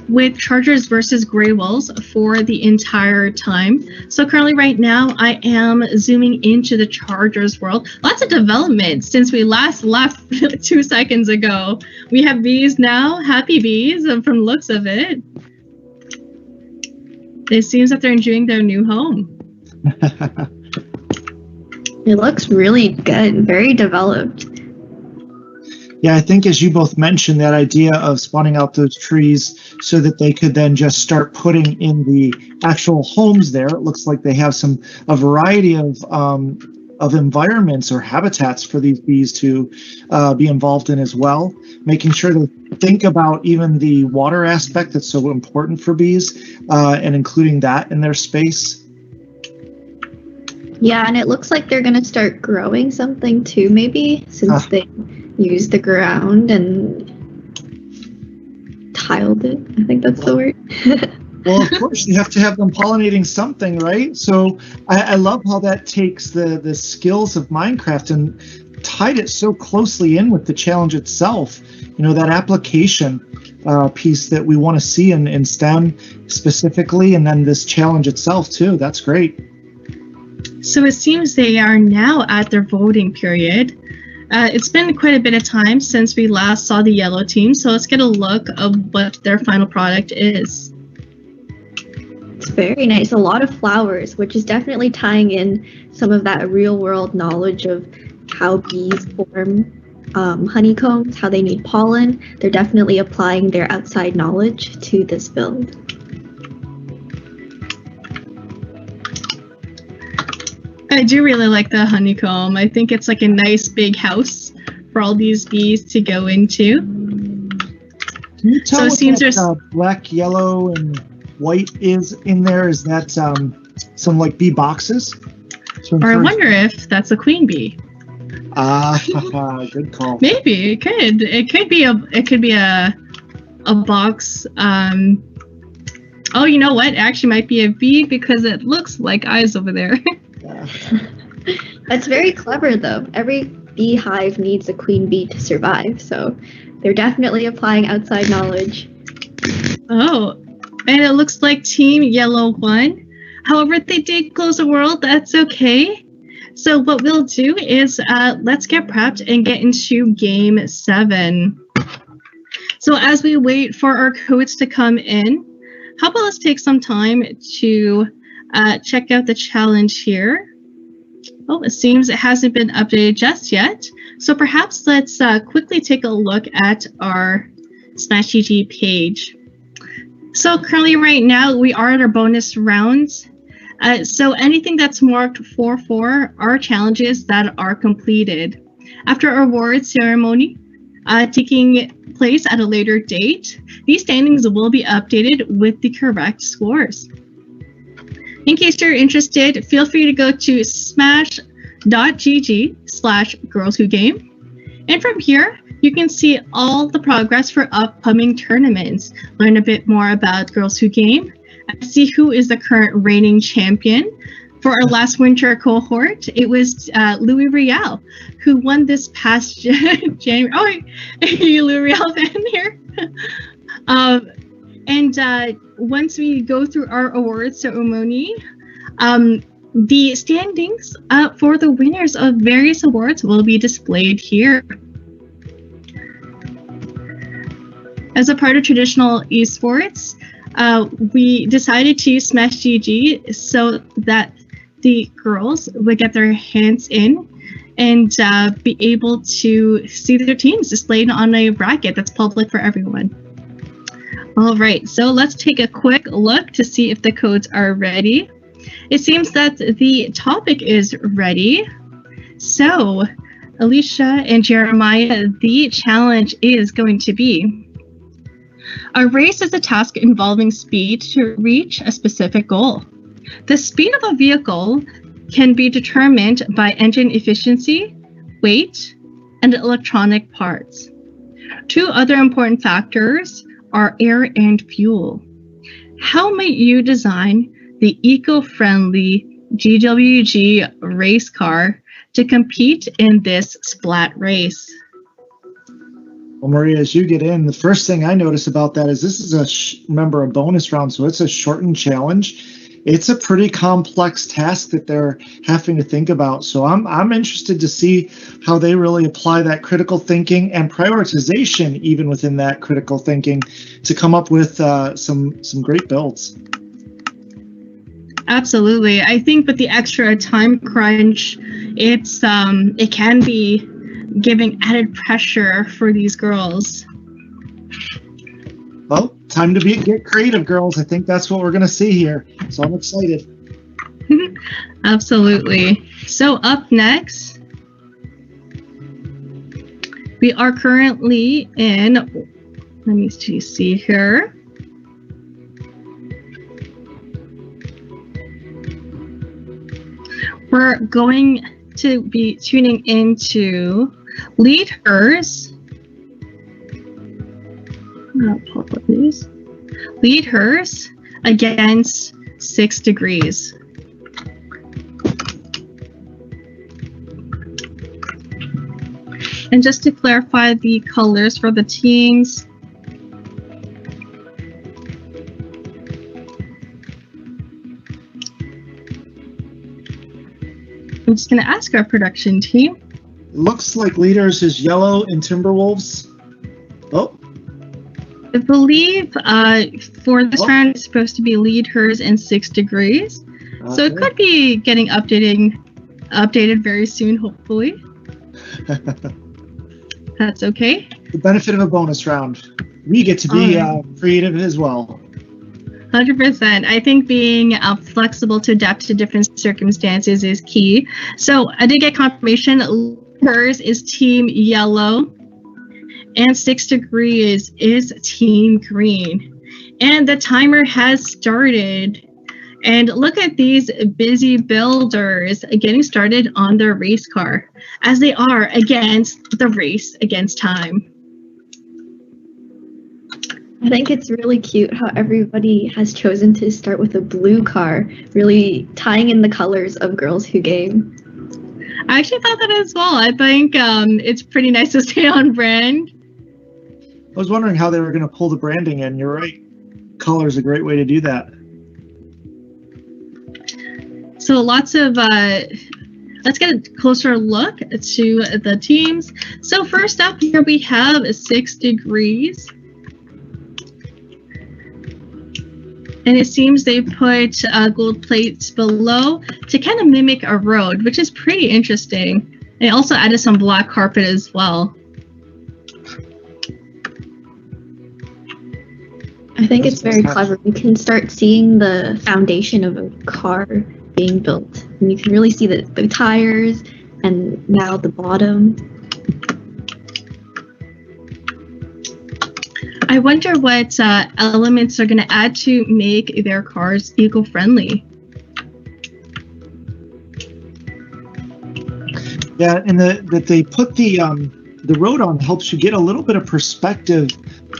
with Chargers versus Grey Wolves for the entire time. So currently right now I am zooming into the Chargers world. Lots of development since we last left 2 seconds ago. We have bees now, happy bees from the looks of it. It seems that they're enjoying their new home. It looks really good, very developed. Yeah, I think as you both mentioned, that idea of spawning out those trees so that they could then just start putting in the actual homes there. It looks like they have a variety of environments or habitats for these bees to be involved in as well. Making sure to think about even the water aspect that's so important for bees and including that in their space. Yeah, and it looks like they're going to start growing something too, maybe, since they used the ground and tiled it. I think that's the word. Well, of course, you have to have them pollinating something, right? So I love how that takes the skills of Minecraft and tied it so closely in with the challenge itself. You know, that application piece that we want to see in STEM specifically, and then this challenge itself too. That's great. So it seems they are now at their voting period. It's been quite a bit of time since we last saw the yellow team, so let's get a look of what their final product is. It's very nice. A lot of flowers, which is definitely tying in some of that real world knowledge of how bees form honeycombs, how they need pollen. They're definitely applying their outside knowledge to this build. I do really like the honeycomb. I think it's like a nice big house for all these bees to go into. Can you tell so it seems that, there's black, yellow, and white is in there? Is that some like bee boxes? Or I wonder if that's a queen bee. Good call. Maybe it could. It could be a box. Oh, you know what? It actually might be a bee because it looks like eyes over there. That's very clever, though. Every beehive needs a queen bee to survive, so they're definitely applying outside knowledge. Oh, and it looks like Team Yellow won. However, they did close the world. That's okay. So what we'll do is let's get prepped and get into Game 7. So as we wait for our codes to come in, how about let's take some time to check out the challenge here. Oh, it seems it hasn't been updated just yet. So perhaps let's quickly take a look at our Smash GG page. So currently right now we are at our bonus rounds. So anything that's marked 4-4 are challenges that are completed. After our award ceremony taking place at a later date, these standings will be updated with the correct scores. In case you're interested, feel free to go to smash.gg/girlswhogame. And from here, you can see all the progress for upcoming tournaments, learn a bit more about Girls Who Game, and see who is the current reigning champion For our last winter cohort, it was Louis Riel who won this past January. Oh, you Louis Riel fan here? And once we go through our awards ceremony, the standings for the winners of various awards will be displayed here. As a part of traditional esports, we decided to use Smash GG so that the girls would get their hands in and be able to see their teams displayed on a bracket that's public for everyone. All right, so let's take a quick look to see if the codes are ready. It seems that the topic is ready. So, Alicia and Jeremiah, the challenge is going to be: a race is a task involving speed to reach a specific goal. The speed of a vehicle can be determined by engine efficiency, weight, and electronic parts. Two other important factors are air and fuel. How might you design the eco-friendly GWG race car to compete in this splat race? Well, Maria, as you get in, the first thing I notice about that is this is a bonus round, so it's a shortened challenge. It's a pretty complex task that they're having to think about. So I'm interested to see how they really apply that critical thinking and prioritization, even within that critical thinking, to come up with some great builds. Absolutely. I think with the extra time crunch, it can be giving added pressure for these girls. Well, time to get creative, girls. I think that's what we're going to see here. So I'm excited. Absolutely. So up next, we are currently in, let me see here. We're going to be tuning into Lead Hers. Lead Hers against 6 Degrees. And just to clarify the colors for the teams, I'm just going to ask our production team. It looks like Leaders is yellow and Timberwolves. Oh. I believe for this round, it's supposed to be Lead Hers and 6 Degrees. Okay. So it could be getting updated very soon, hopefully. That's okay. The benefit of a bonus round. We get to be creative as well. 100%. I think being flexible to adapt to different circumstances is key. So I did get confirmation. Hers is Team Yellow, and 6 Degrees is Team Green. And the timer has started. And look at these busy builders getting started on their race car as they are against the race against time. I think it's really cute how everybody has chosen to start with a blue car, really tying in the colors of Girls Who Game. I actually thought that as well. I think it's pretty nice to stay on brand. I was wondering how they were going to pull the branding in. You're right. Color is a great way to do that. So lots of, let's get a closer look to the teams. So first up here we have 6 Degrees. And it seems they put gold plates below to kind of mimic a road, which is pretty interesting. They also added some black carpet as well. I think it's very clever. You can start seeing the foundation of a car being built. And you can really see the tires and now the bottom. I wonder what elements are going to add to make their cars eco-friendly. Yeah, and that they put the road on helps you get a little bit of perspective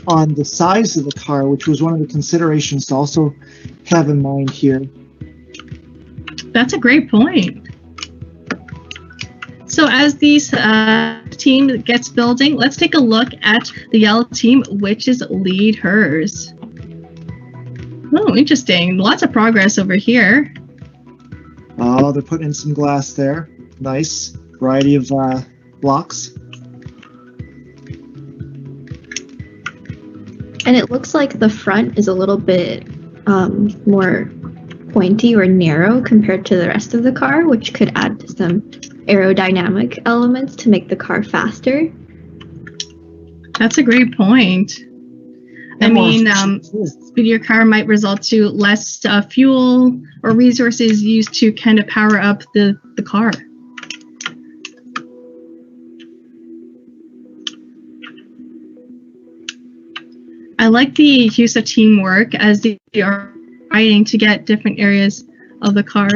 on the size of the car, which was one of the considerations to also have in mind here. That's a great point. So as these team gets building, let's take a look at the yellow team, which is lead hers. Oh, interesting. Lots of progress over here. Oh, they're putting in some glass there. Nice. Variety of blocks. And it looks like the front is a little bit more pointy or narrow compared to the rest of the car, which could add to some aerodynamic elements to make the car faster. That's a great point. I mean, speedier car might result to less fuel or resources used to kind of power up the car. I like the use of teamwork as they are fighting to get different areas of the car.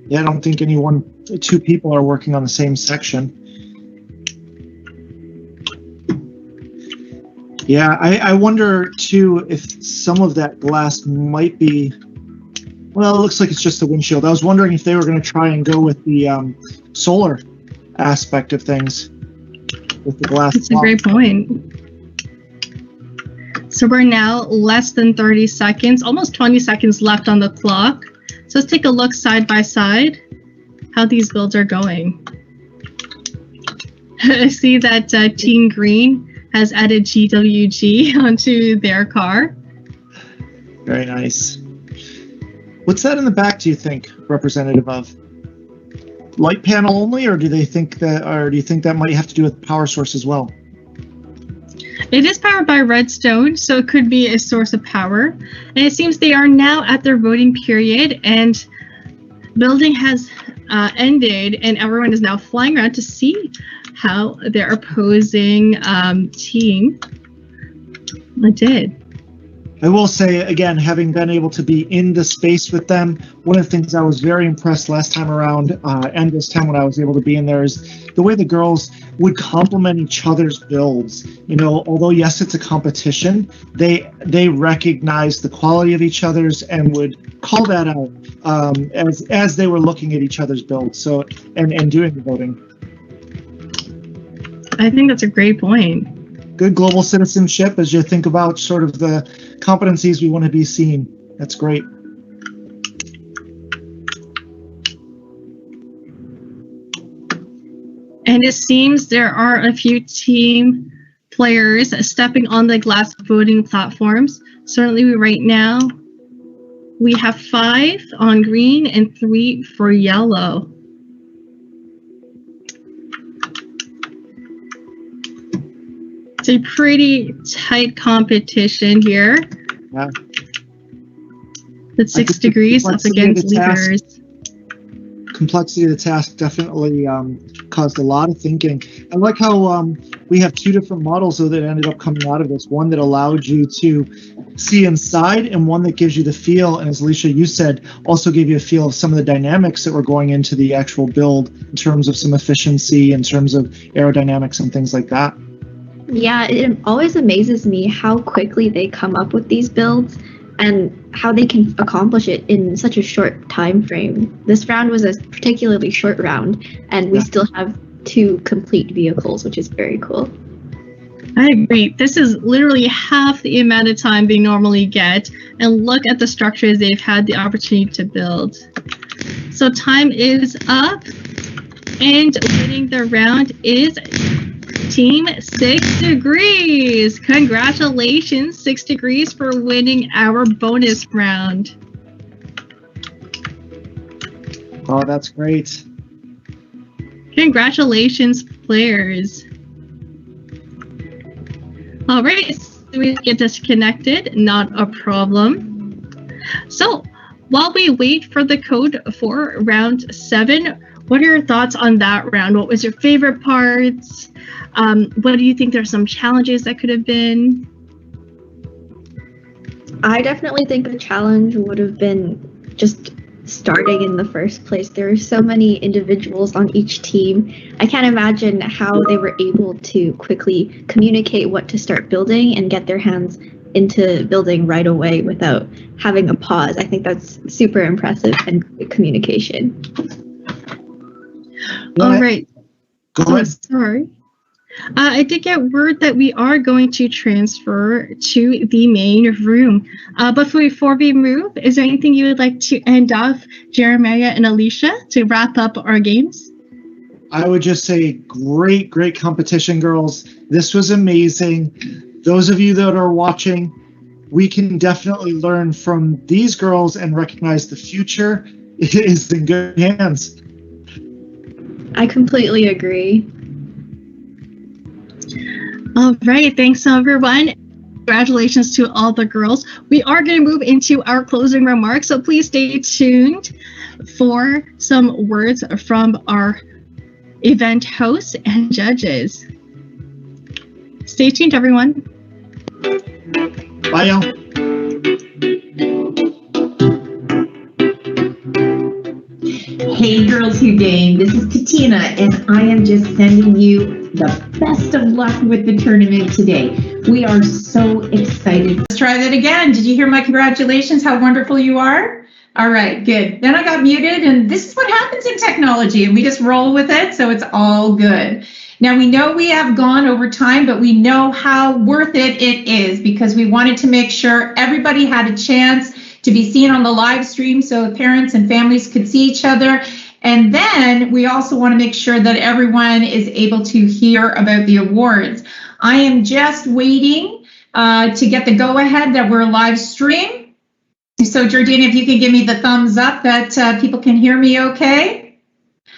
Yeah, I don't think two people are working on the same section. Yeah, I wonder too if some of that glass might be, well, it looks like it's just the windshield. I was wondering if they were going to try and go with the solar aspect of things with the glass. That's a great point. So we're now less than 30 seconds, almost 20 seconds left on the clock. So let's take a look side by side how these builds are going. I see that Team Green has added GWG onto their car. Very nice. What's that in the back, do you think, representative of? Light panel only, or do you think that might have to do with power source as well? It is powered by redstone, so it could be a source of power. And it seems they are now at their voting period, and building has ended, and everyone is now flying around to see how their opposing team did. I will say, again, having been able to be in the space with them, one of the things I was very impressed last time around, and this time when I was able to be in there, is the way the girls would complement each other's builds. You know, although yes, it's a competition, they recognize the quality of each other's and would call that out as they were looking at each other's builds. So and doing the voting. I think that's a great point. Good global citizenship as you think about sort of the competencies we want to be seen. That's great. And it seems there are a few team players stepping on the glass voting platforms. Certainly right now, we have 5 on green and 3 for yellow. It's a pretty tight competition here. Yeah. With 6 degrees up against leaders. Complexity of the task definitely caused a lot of thinking. I like how we have 2 different models though that ended up coming out of this. One that allowed you to see inside, and one that gives you the feel, and as Alicia, you said, also gave you a feel of some of the dynamics that were going into the actual build in terms of some efficiency, in terms of aerodynamics and things like that. Yeah, it always amazes me how quickly they come up with these builds and how they can accomplish it in such a short time frame. This round was a particularly short round, and we still have 2 complete vehicles, which is very cool. I agree. This is literally half the amount of time they normally get, and look at the structures they've had the opportunity to build. So time is up, and winning the round is Team 6 Degrees. Congratulations, 6 Degrees, for winning our bonus round. Oh, that's great. Congratulations, players. All right, so we get disconnected, not a problem. So while we wait for the code for round 7, what are your thoughts on that round? What was your favorite parts? What do you think there's some challenges that could have been? I definitely think the challenge would have been just starting in the first place. There are so many individuals on each team. I can't imagine how they were able to quickly communicate what to start building and get their hands into building right away without having a pause. I think that's super impressive and good communication. All right. Go ahead. Sorry. I did get word that we are going to transfer to the main room. But before we move, is there anything you would like to end off, Jeremiah and Alicia, to wrap up our games? I would just say great competition, girls. This was amazing. Those of you that are watching, we can definitely learn from these girls and recognize the future is in good hands. I completely agree. All right, thanks everyone. Congratulations to all the girls. We are going to move into our closing remarks, so please stay tuned for some words from our event hosts and judges. Stay tuned, everyone. Bye, y'all. Hey girls who game, this is Katina and I am just sending you the best of luck with the tournament today. We are so excited. Let's try that again. Did you hear my congratulations? How wonderful you are? All right, good. Then I got muted and this is what happens in technology and we just roll with it, so it's all good. Now we know we have gone over time, but we know how worth it is because we wanted to make sure everybody had a chance to be seen on the live stream so parents and families could see each other. And then we also want to make sure that everyone is able to hear about the awards. I am just waiting to get the go-ahead that we're live stream. So Jordina, if you can give me the thumbs up that people can hear me okay.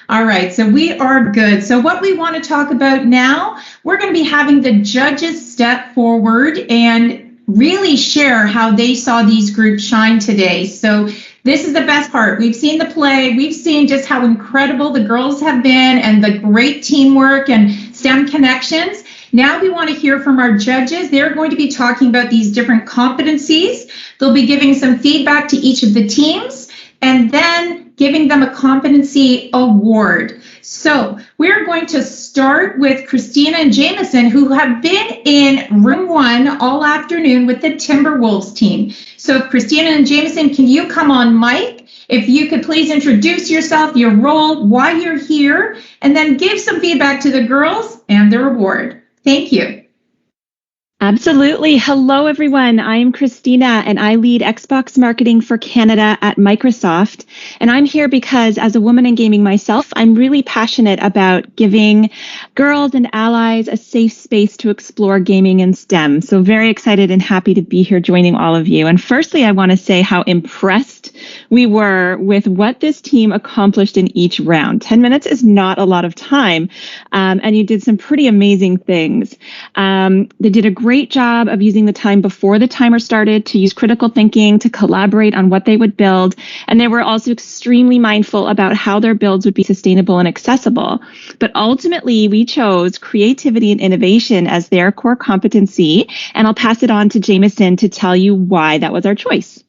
All right, so we are good. So what we want to talk about now, we're going to be having the judges step forward and really share how they saw these groups shine today. So this is the best part. We've seen the play. We've seen just how incredible the girls have been and the great teamwork and STEM connections. Now we want to hear from our judges. They're going to be talking about these different competencies. They'll be giving some feedback to each of the teams and then giving them a competency award. So we're going to start with Christina and Jameson, who have been in room 1 all afternoon with the Timberwolves team. So Christina and Jameson, can you come on mic? If you could please introduce yourself, your role, why you're here, and then give some feedback to the girls and their award. Thank you. Absolutely. Hello, everyone. I'm Christina, and I lead Xbox marketing for Canada at Microsoft. And I'm here because as a woman in gaming myself, I'm really passionate about giving girls and allies a safe space to explore gaming and STEM. So very excited and happy to be here joining all of you. And firstly, I want to say how impressed we were with what this team accomplished in each round. 10 minutes is not a lot of time, and you did some pretty amazing things. They did a great job of using the time before the timer started to use critical thinking, to collaborate on what they would build. And they were also extremely mindful about how their builds would be sustainable and accessible. But ultimately, we chose creativity and innovation as their core competency. And I'll pass it on to Jameson to tell you why that was our choice.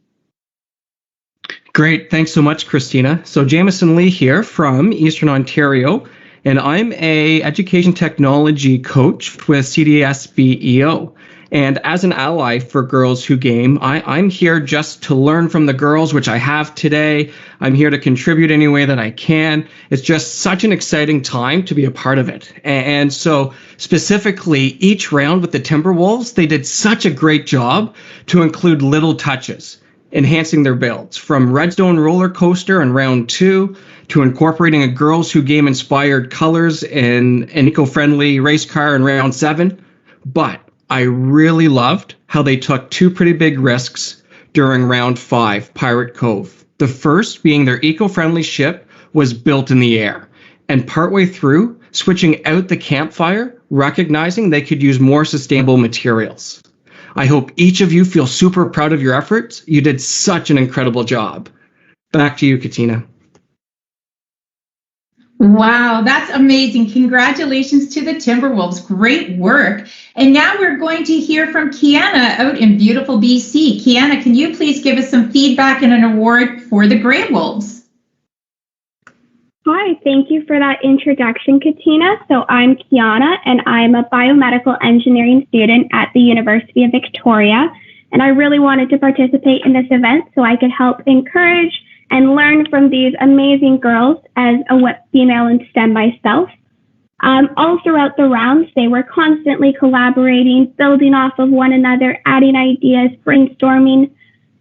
Great. Thanks so much, Christina. So Jameson Lee here from Eastern Ontario. And I'm a education technology coach with CDSBEO. And as an ally for Girls Who Game, I'm here just to learn from the girls, which I have today. I'm here to contribute any way that I can. It's just such an exciting time to be a part of it. And so specifically, each round with the Timberwolves, they did such a great job to include little touches, enhancing their builds, from Redstone roller coaster in round 2 to incorporating a Girls Who Game inspired colors in an eco-friendly race car in round 7. But I really loved how they took 2 pretty big risks during round 5, Pirate Cove. The first being their eco-friendly ship was built in the air, and partway through, switching out the campfire, recognizing they could use more sustainable materials. I hope each of you feel super proud of your efforts. You did such an incredible job. Back to you, Katina. Wow, that's amazing. Congratulations to the Timberwolves. Great work. And now we're going to hear from Kiana out in beautiful BC. Kiana, can you please give us some feedback and an award for the Grey Wolves? Hi, thank you for that introduction, Katina. So I'm Kiana, and I'm a biomedical engineering student at the University of Victoria. and I really wanted to participate in this event so I could help encourage and learn from these amazing girls as a female in STEM myself. All throughout the rounds, they were constantly collaborating, building off of one another, adding ideas, brainstorming,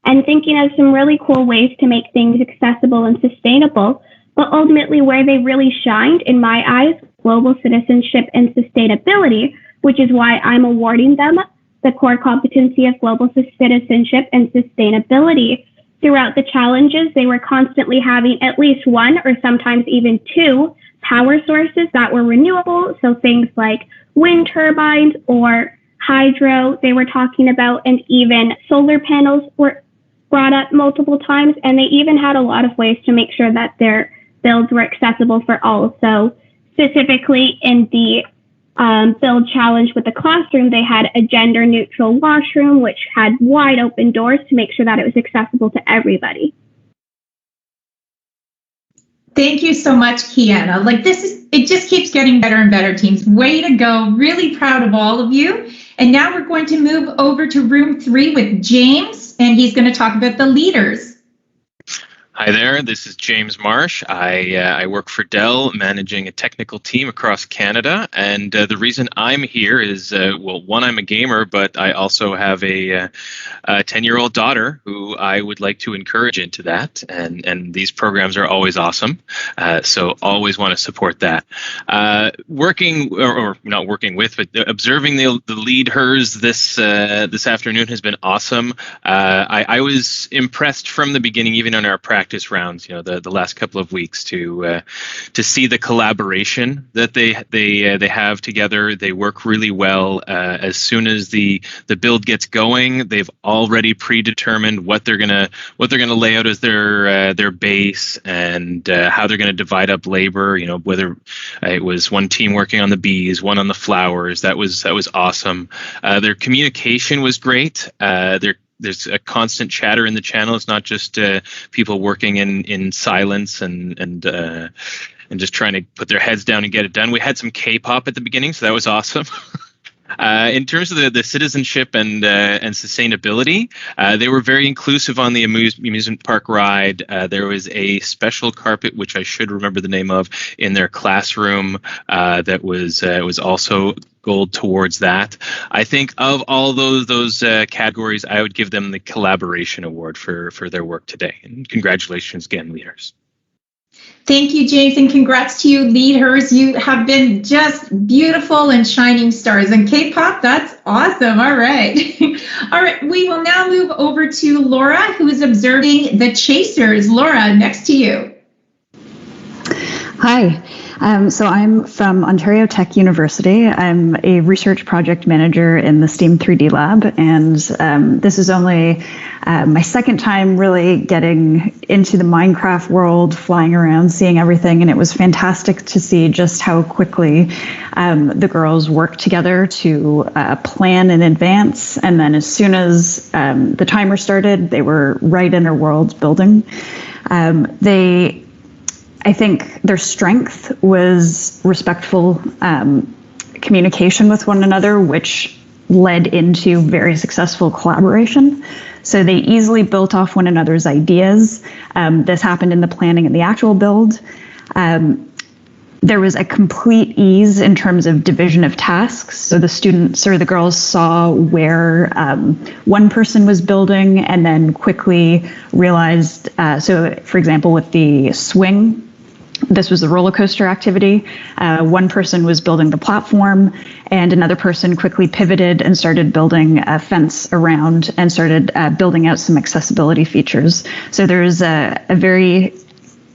and thinking of some really cool ways to make things accessible and sustainable. But ultimately, where they really shined, in my eyes, global citizenship and sustainability, which is why I'm awarding them the core competency of global citizenship and sustainability. Throughout the challenges, they were constantly having at least one or sometimes even two power sources that were renewable. So things like wind turbines or hydro they were talking about, and even solar panels were brought up multiple times. And they even had a lot of ways to make sure that their builds were accessible for all. So specifically in the build challenge with the classroom, they had a gender neutral washroom, which had wide open doors to make sure that it was accessible to everybody. Thank you so much, Kiana. It just keeps getting better and better, teams. Way to go. Really proud of all of you. And now we're going to move over to room 3 with James, and he's going to talk about the leaders. Hi there, this is James Marsh. I work for Dell, managing a technical team across Canada, and the reason I'm here is, well, one, I'm a gamer, but I also have a 10-year-old daughter who I would like to encourage into that, and these programs are always awesome, so always want to support that. Working, or not working with, but observing the lead hers this afternoon has been awesome. I was impressed from the beginning, even on our practice rounds, the last couple of weeks, to see the collaboration that they have together. They work really well. As soon as the build gets going, they've already predetermined what they're gonna lay out as their base, and how they're gonna divide up labor. Whether it was one team working on the bees, one on the flowers. That was awesome. Their communication was great. There's a constant chatter in the channel. It's not just people working in silence and just trying to put their heads down and get it done. We had some K-pop at the beginning, so that was awesome. In terms of the citizenship and sustainability, they were very inclusive on the amusement park ride. There was a special carpet, which I should remember the name of, in their classroom that was also gold towards that. I think of all those categories, I would give them the collaboration award for their work today. And congratulations again, leaders. Thank you, James, and congrats to you, leaders. You have been just beautiful and shining stars. And K-pop, that's awesome. All right. All right, we will now move over to Laura, who is observing the chasers. Laura, next to you. Hi. So I'm from Ontario Tech University. I'm a research project manager in the STEAM 3D lab, and this is only my second time really getting into the Minecraft world, flying around, seeing everything, and it was fantastic to see just how quickly the girls worked together to plan in advance, and then as soon as the timer started, they were right in their world building. I think their strength was respectful communication with one another, which led into very successful collaboration. So they easily built off one another's ideas. This happened in the planning and the actual build. There was a complete ease in terms of division of tasks. So the students or the girls saw where one person was building and then quickly realized, so for example, with the swing, this was the roller coaster activity. One person was building the platform and another person quickly pivoted and started building a fence around and started building out some accessibility features. So there's a very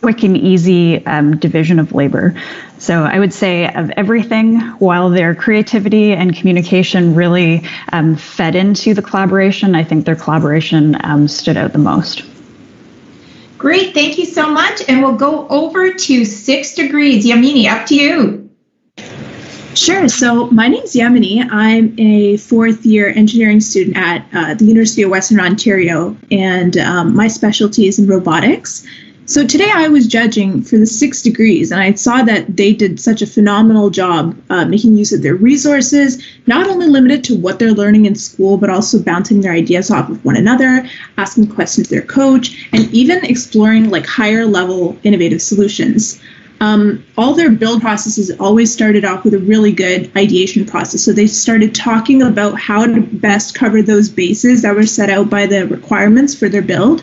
quick and easy division of labor. So I would say of everything, while their creativity and communication really fed into the collaboration, I think their collaboration stood out the most. Great, thank you so much. And we'll go over to 6 degrees. Yamini, up to you. Sure. So my name's Yamini. I'm a 4th year engineering student at the University of Western Ontario, and my specialty is in robotics. So today I was judging for the 6 degrees, and I saw that they did such a phenomenal job making use of their resources, not only limited to what they're learning in school, but also bouncing their ideas off of one another, asking questions to their coach, and even exploring like higher level innovative solutions. All their build processes always started off with a really good ideation process. So they started talking about how to best cover those bases that were set out by the requirements for their build.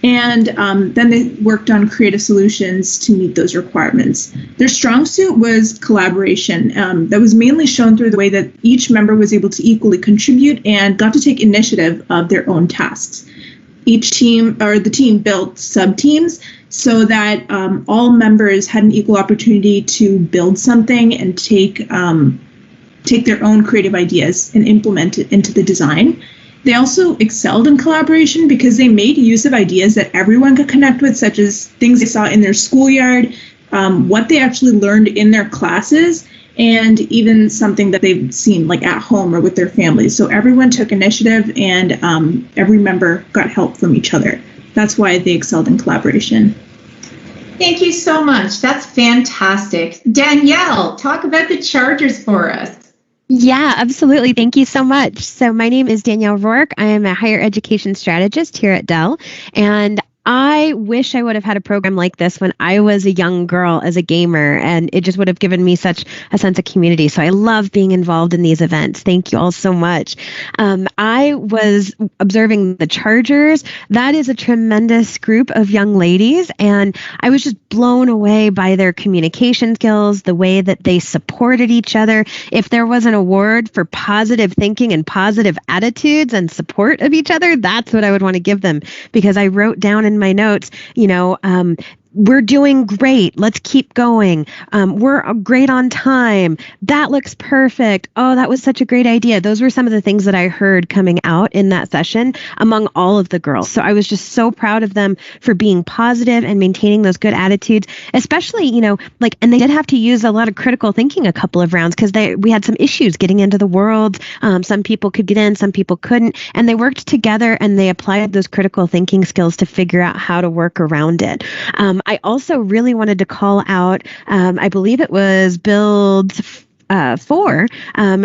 And then they worked on creative solutions to meet those requirements. Their strong suit was collaboration. That was mainly shown through the way that each member was able to equally contribute and got to take initiative of their own tasks. Each team, or the team, built sub-teams so that all members had an equal opportunity to build something and take their own creative ideas and implement it into the design. They also excelled in collaboration because they made use of ideas that everyone could connect with, such as things they saw in their schoolyard, what they actually learned in their classes, and even something that they've seen like at home or with their families. So everyone took initiative, and every member got help from each other. That's why they excelled in collaboration. Thank you so much. That's fantastic. Danielle, talk about the Chargers for us. Yeah, absolutely. Thank you so much. So my name is Danielle Rourke. I am a higher education strategist here at Dell, and I wish I would have had a program like this when I was a young girl as a gamer, and it just would have given me such a sense of community. So I love being involved in these events. Thank you all so much. I was observing the Chargers. That is a tremendous group of young ladies, and I was just blown away by their communication skills, the way that they supported each other. If there was an award for positive thinking and positive attitudes and support of each other, that's what I would want to give them, because I wrote down in my notes, we're doing great. Let's keep going. We're great on time. That looks perfect. Oh, that was such a great idea. Those were some of the things that I heard coming out in that session among all of the girls. So I was just so proud of them for being positive and maintaining those good attitudes, especially, and they did have to use a lot of critical thinking a couple of rounds because we had some issues getting into the world. Some people could get in, some people couldn't, and they worked together and they applied those critical thinking skills to figure out how to work around it. I also really wanted to call out, I believe it was Build 4,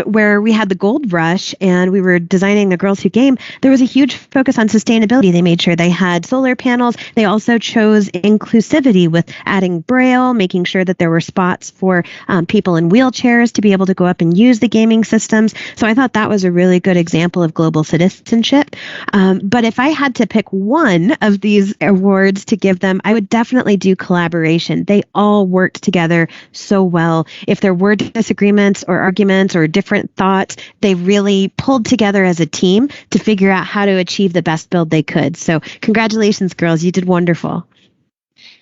where we had the gold rush and we were designing the Girls Who Game. There was a huge focus on sustainability. They made sure they had solar panels. They also chose inclusivity with adding Braille, making sure that there were spots for people in wheelchairs to be able to go up and use the gaming systems. So I thought that was a really good example of global citizenship. But if I had to pick one of these awards to give them, I would definitely do collaboration. They all worked together so well. If there were disagreements or arguments or different thoughts, they really pulled together as a team to figure out how to achieve the best build they could. So congratulations, girls. You did wonderful.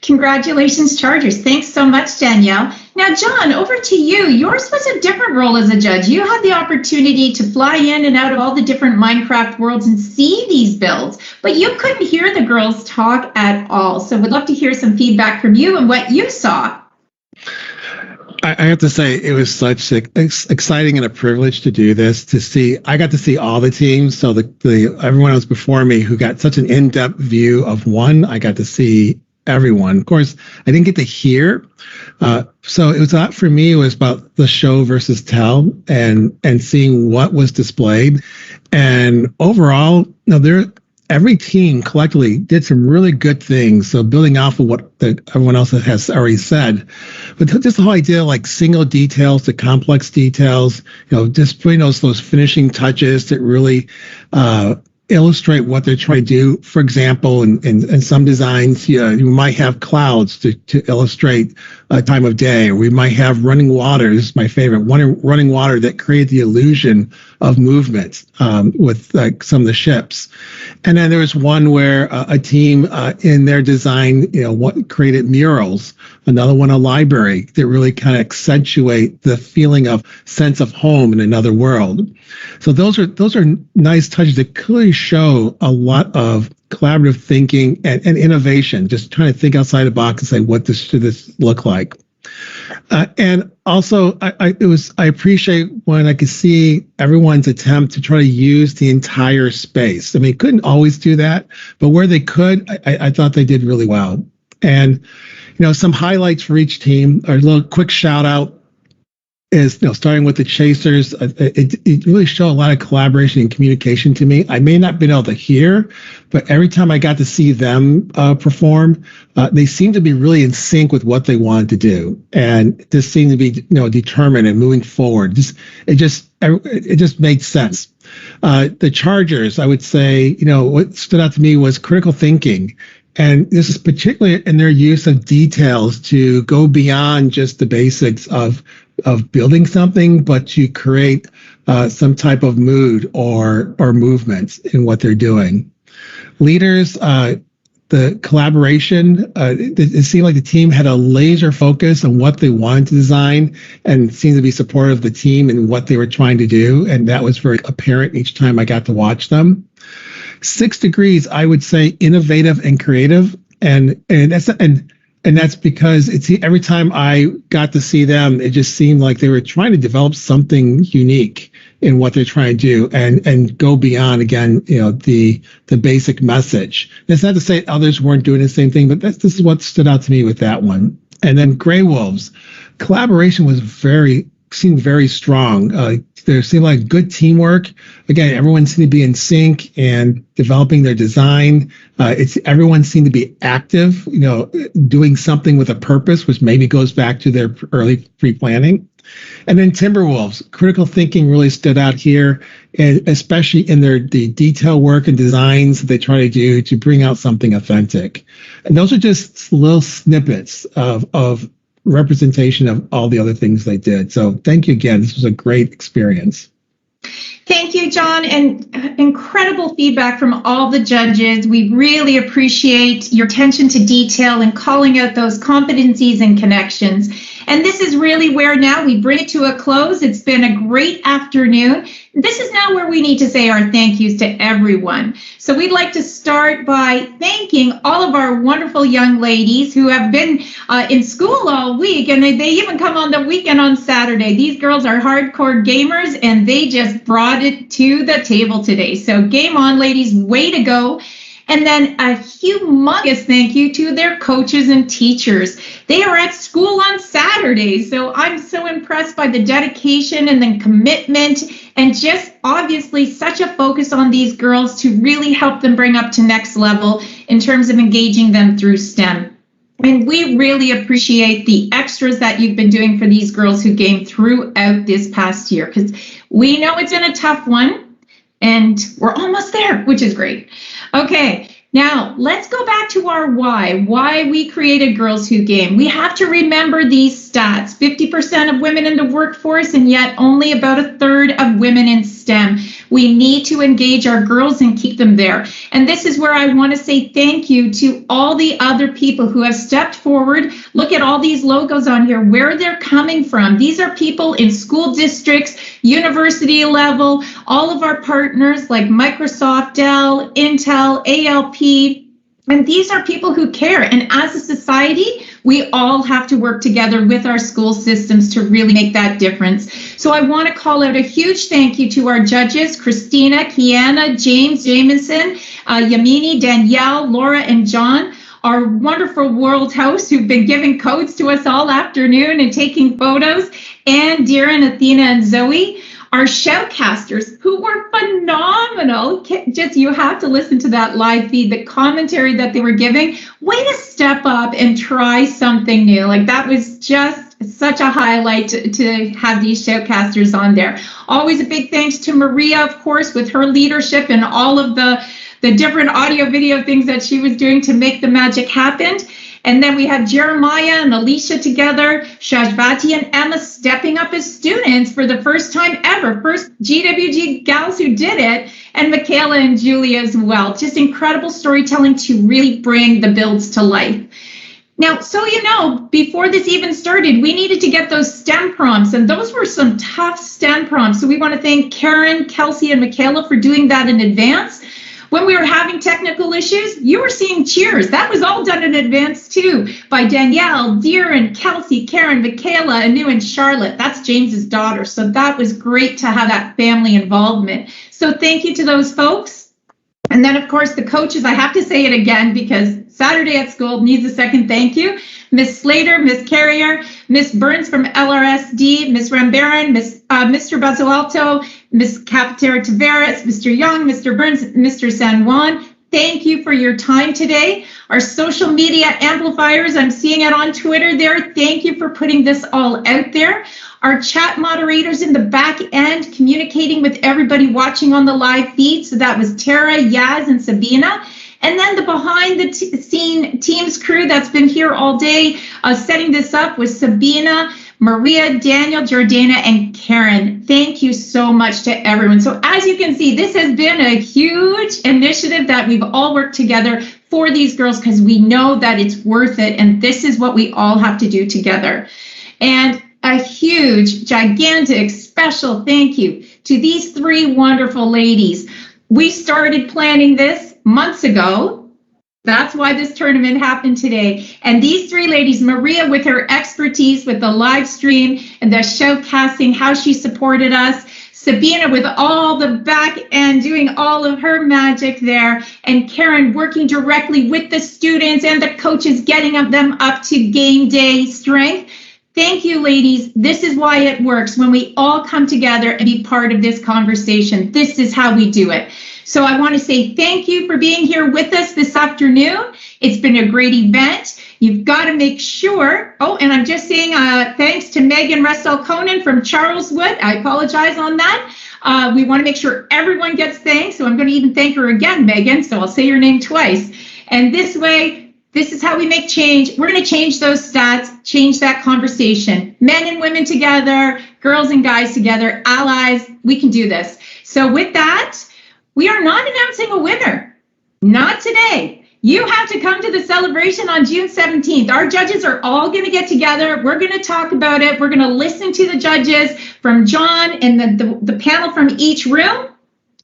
Congratulations, Chargers. Thanks so much, Danielle. Now, John, over to you. Yours was a different role as a judge. You had the opportunity to fly in and out of all the different Minecraft worlds and see these builds, but you couldn't hear the girls talk at all. So we'd love to hear some feedback from you and what you saw. I have to say, it was such exciting and a privilege to do this. I got to see all the teams. So everyone else before me who got such an in-depth view of one, I got to see everyone. Of course, I didn't get to hear. So it was not for me. It was about the show versus tell and seeing what was displayed. And overall, every team collectively did some really good things. So building off of what everyone else has already said, but just the whole idea, like single details to complex details, just putting those finishing touches that really illustrate what they're trying to do. For example, in some designs, you might have clouds to illustrate a time of day, or we might have running water. This is my favorite, running water that create the illusion of movement with like some of the ships. And then there was one where a team in their design, created murals. Another one, a library that really kind of accentuate the feeling of sense of home in another world. So those are nice touches that clearly show a lot of collaborative thinking and innovation, just trying to think outside the box and say, what should this look like? And also, I appreciate when I could see everyone's attempt to try to use the entire space. I mean, couldn't always do that, but where they could, I thought they did really well. And, some highlights for each team, or a little quick shout out is, starting with the Chasers, it really showed a lot of collaboration and communication to me. I may not have been able to hear, but every time I got to see them perform, they seemed to be really in sync with what they wanted to do, and just seemed to be, determined and moving forward. It just made sense. The Chargers, I would say, what stood out to me was critical thinking. And this is particularly in their use of details to go beyond just the basics of building something, but to create some type of mood or movement in what they're doing. Leaders, the collaboration, it seemed like the team had a laser focus on what they wanted to design and seemed to be supportive of the team and what they were trying to do. And that was very apparent each time I got to watch them. 6 Degrees, I would say innovative and creative. And that's because every time I got to see them, it just seemed like they were trying to develop something unique in what they're trying to do and go beyond, again, the basic message. That's not to say others weren't doing the same thing, but this is what stood out to me with that one. And then Grey Wolves, collaboration seemed very strong. There seemed like good teamwork. Again, everyone seemed to be in sync and developing their design. Everyone seemed to be active, doing something with a purpose, which maybe goes back to their early pre-planning. And then Timberwolves, critical thinking really stood out here, and especially in the detail work and designs that they try to do to bring out something authentic. And those are just little snippets of representation of all the other things they did. So thank you again. This was a great experience. Thank you, John, and incredible feedback from all the judges. We really appreciate your attention to detail and calling out those competencies and connections. And this is really where now we bring it to a close. It's been a great afternoon. This is now where we need to say our thank yous to everyone. So we'd like to start by thanking all of our wonderful young ladies who have been in school all week, and they even come on the weekend on Saturday. These girls are hardcore gamers, and they just brought it to the table today. So game on, ladies, way to go. And then a humongous thank you to their coaches and teachers. They are at school on Saturdays, so I'm so impressed by the dedication and the commitment, and just obviously such a focus on these girls to really help them bring up to next level in terms of engaging them through STEM. And we really appreciate the extras that you've been doing for these girls who game throughout this past year, because we know it's been a tough one, and we're almost there, which is great. Okay, now let's go back to our why we created Girls Who Game. We have to remember these stats: 50% of women in the workforce, and yet only about a third of women in STEM. We need to engage our girls and keep them there. And this is where I want to say thank you to all the other people who have stepped forward. Look at all these logos on here, where they're coming from. These are people in school districts, university level, all of our partners like Microsoft, Dell, Intel, ALP, and these are people who care. And as a society, we all have to work together with our school systems to really make that difference. So I want to call out a huge thank you to our judges, Christina, Kiana, James, Jamison, Yamini, Danielle, Laura, and John, our wonderful World House who've been giving codes to us all afternoon and taking photos, and Darren, Athena, and Zoe. Our shoutcasters, who were phenomenal. Just, you have to listen to that live feed, the commentary that they were giving. Way to step up and try something new. Like, that was just such a highlight to have these shoutcasters on there. Always a big thanks to Maria, of course, with her leadership and all of the different audio video things that she was doing to make the magic happen. And then we had Jeremiah and Alicia together, Shashvati and Emma stepping up as students for the first time ever, first GWG gals who did it, and Michaela and Julie as well. Just incredible storytelling to really bring the builds to life. Now, so you know, before this even started, we needed to get those STEM prompts, and those were some tough STEM prompts. So we want to thank Karen, Kelsey, and Michaela for doing that in advance. When we were having technical issues, you were seeing cheers. That was all done in advance too, by Danielle, Deeran, Kelsey, Karen, Michaela, Anu, and Charlotte. That's James's daughter. So that was great to have that family involvement. So thank you to those folks. And then, of course, the coaches, I have to say it again because Saturday at school needs a second thank you. Miss Slater, Miss Carrier, Miss Burns from LRSD, Miss Rambaran, Mr. Bazualto, Miss Capitera Tavares, Mr. Young, Mr. Burns, Mr. San Juan. Thank you for your time today. Our social media amplifiers, I'm seeing it on Twitter there. Thank you for putting this all out there. Our chat moderators in the back end communicating with everybody watching on the live feed. So that was Tara, Yaz, and Sabina. And then the behind the scene teams crew that's been here all day setting this up was Sabina, Maria, Daniel, Jordana, and Karen. Thank you so much to everyone. So as you can see, this has been a huge initiative that we've all worked together for these girls because we know that it's worth it. And this is what we all have to do together. And a huge, gigantic, special thank you to these three wonderful ladies. We started planning this months ago. That's why this tournament happened today. And these three ladies, Maria with her expertise with the live stream and the showcasing how she supported us, Sabina with all the back end doing all of her magic there, and Karen working directly with the students and the coaches, getting them up to game day strength. Thank you, ladies. This is why it works when we all come together and be part of this conversation. This is how we do it. So I want to say thank you for being here with us this afternoon. It's been a great event. You've got to make sure. Oh, and I'm just saying thanks to Megan Russell-Conan from Charleswood. I apologize on that. We want to make sure everyone gets thanks. So I'm going to even thank her again, Megan. So I'll say your name twice. And this way, this is how we make change. We're going to change those stats, change that conversation. Men and women together, girls and guys together, allies. We can do this. So with that, we are not announcing a winner. Not today. You have to come to the celebration on June 17th. Our judges are all going to get together. We're going to talk about it. We're going to listen to the judges from John and the panel from each room.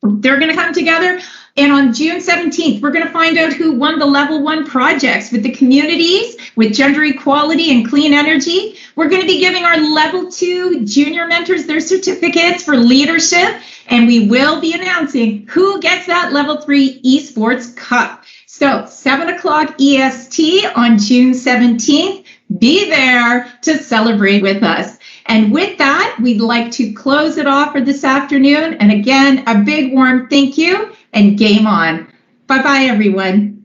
They're going to come together. And on June 17th, we're going to find out who won the level 1 projects with the communities, with gender equality and clean energy. We're going to be giving our level 2 junior mentors their certificates for leadership. And we will be announcing who gets that level 3 esports cup. So 7 o'clock EST on June 17th, be there to celebrate with us. And with that, we'd like to close it off for this afternoon. And again, a big warm thank you and game on. Bye-bye, everyone.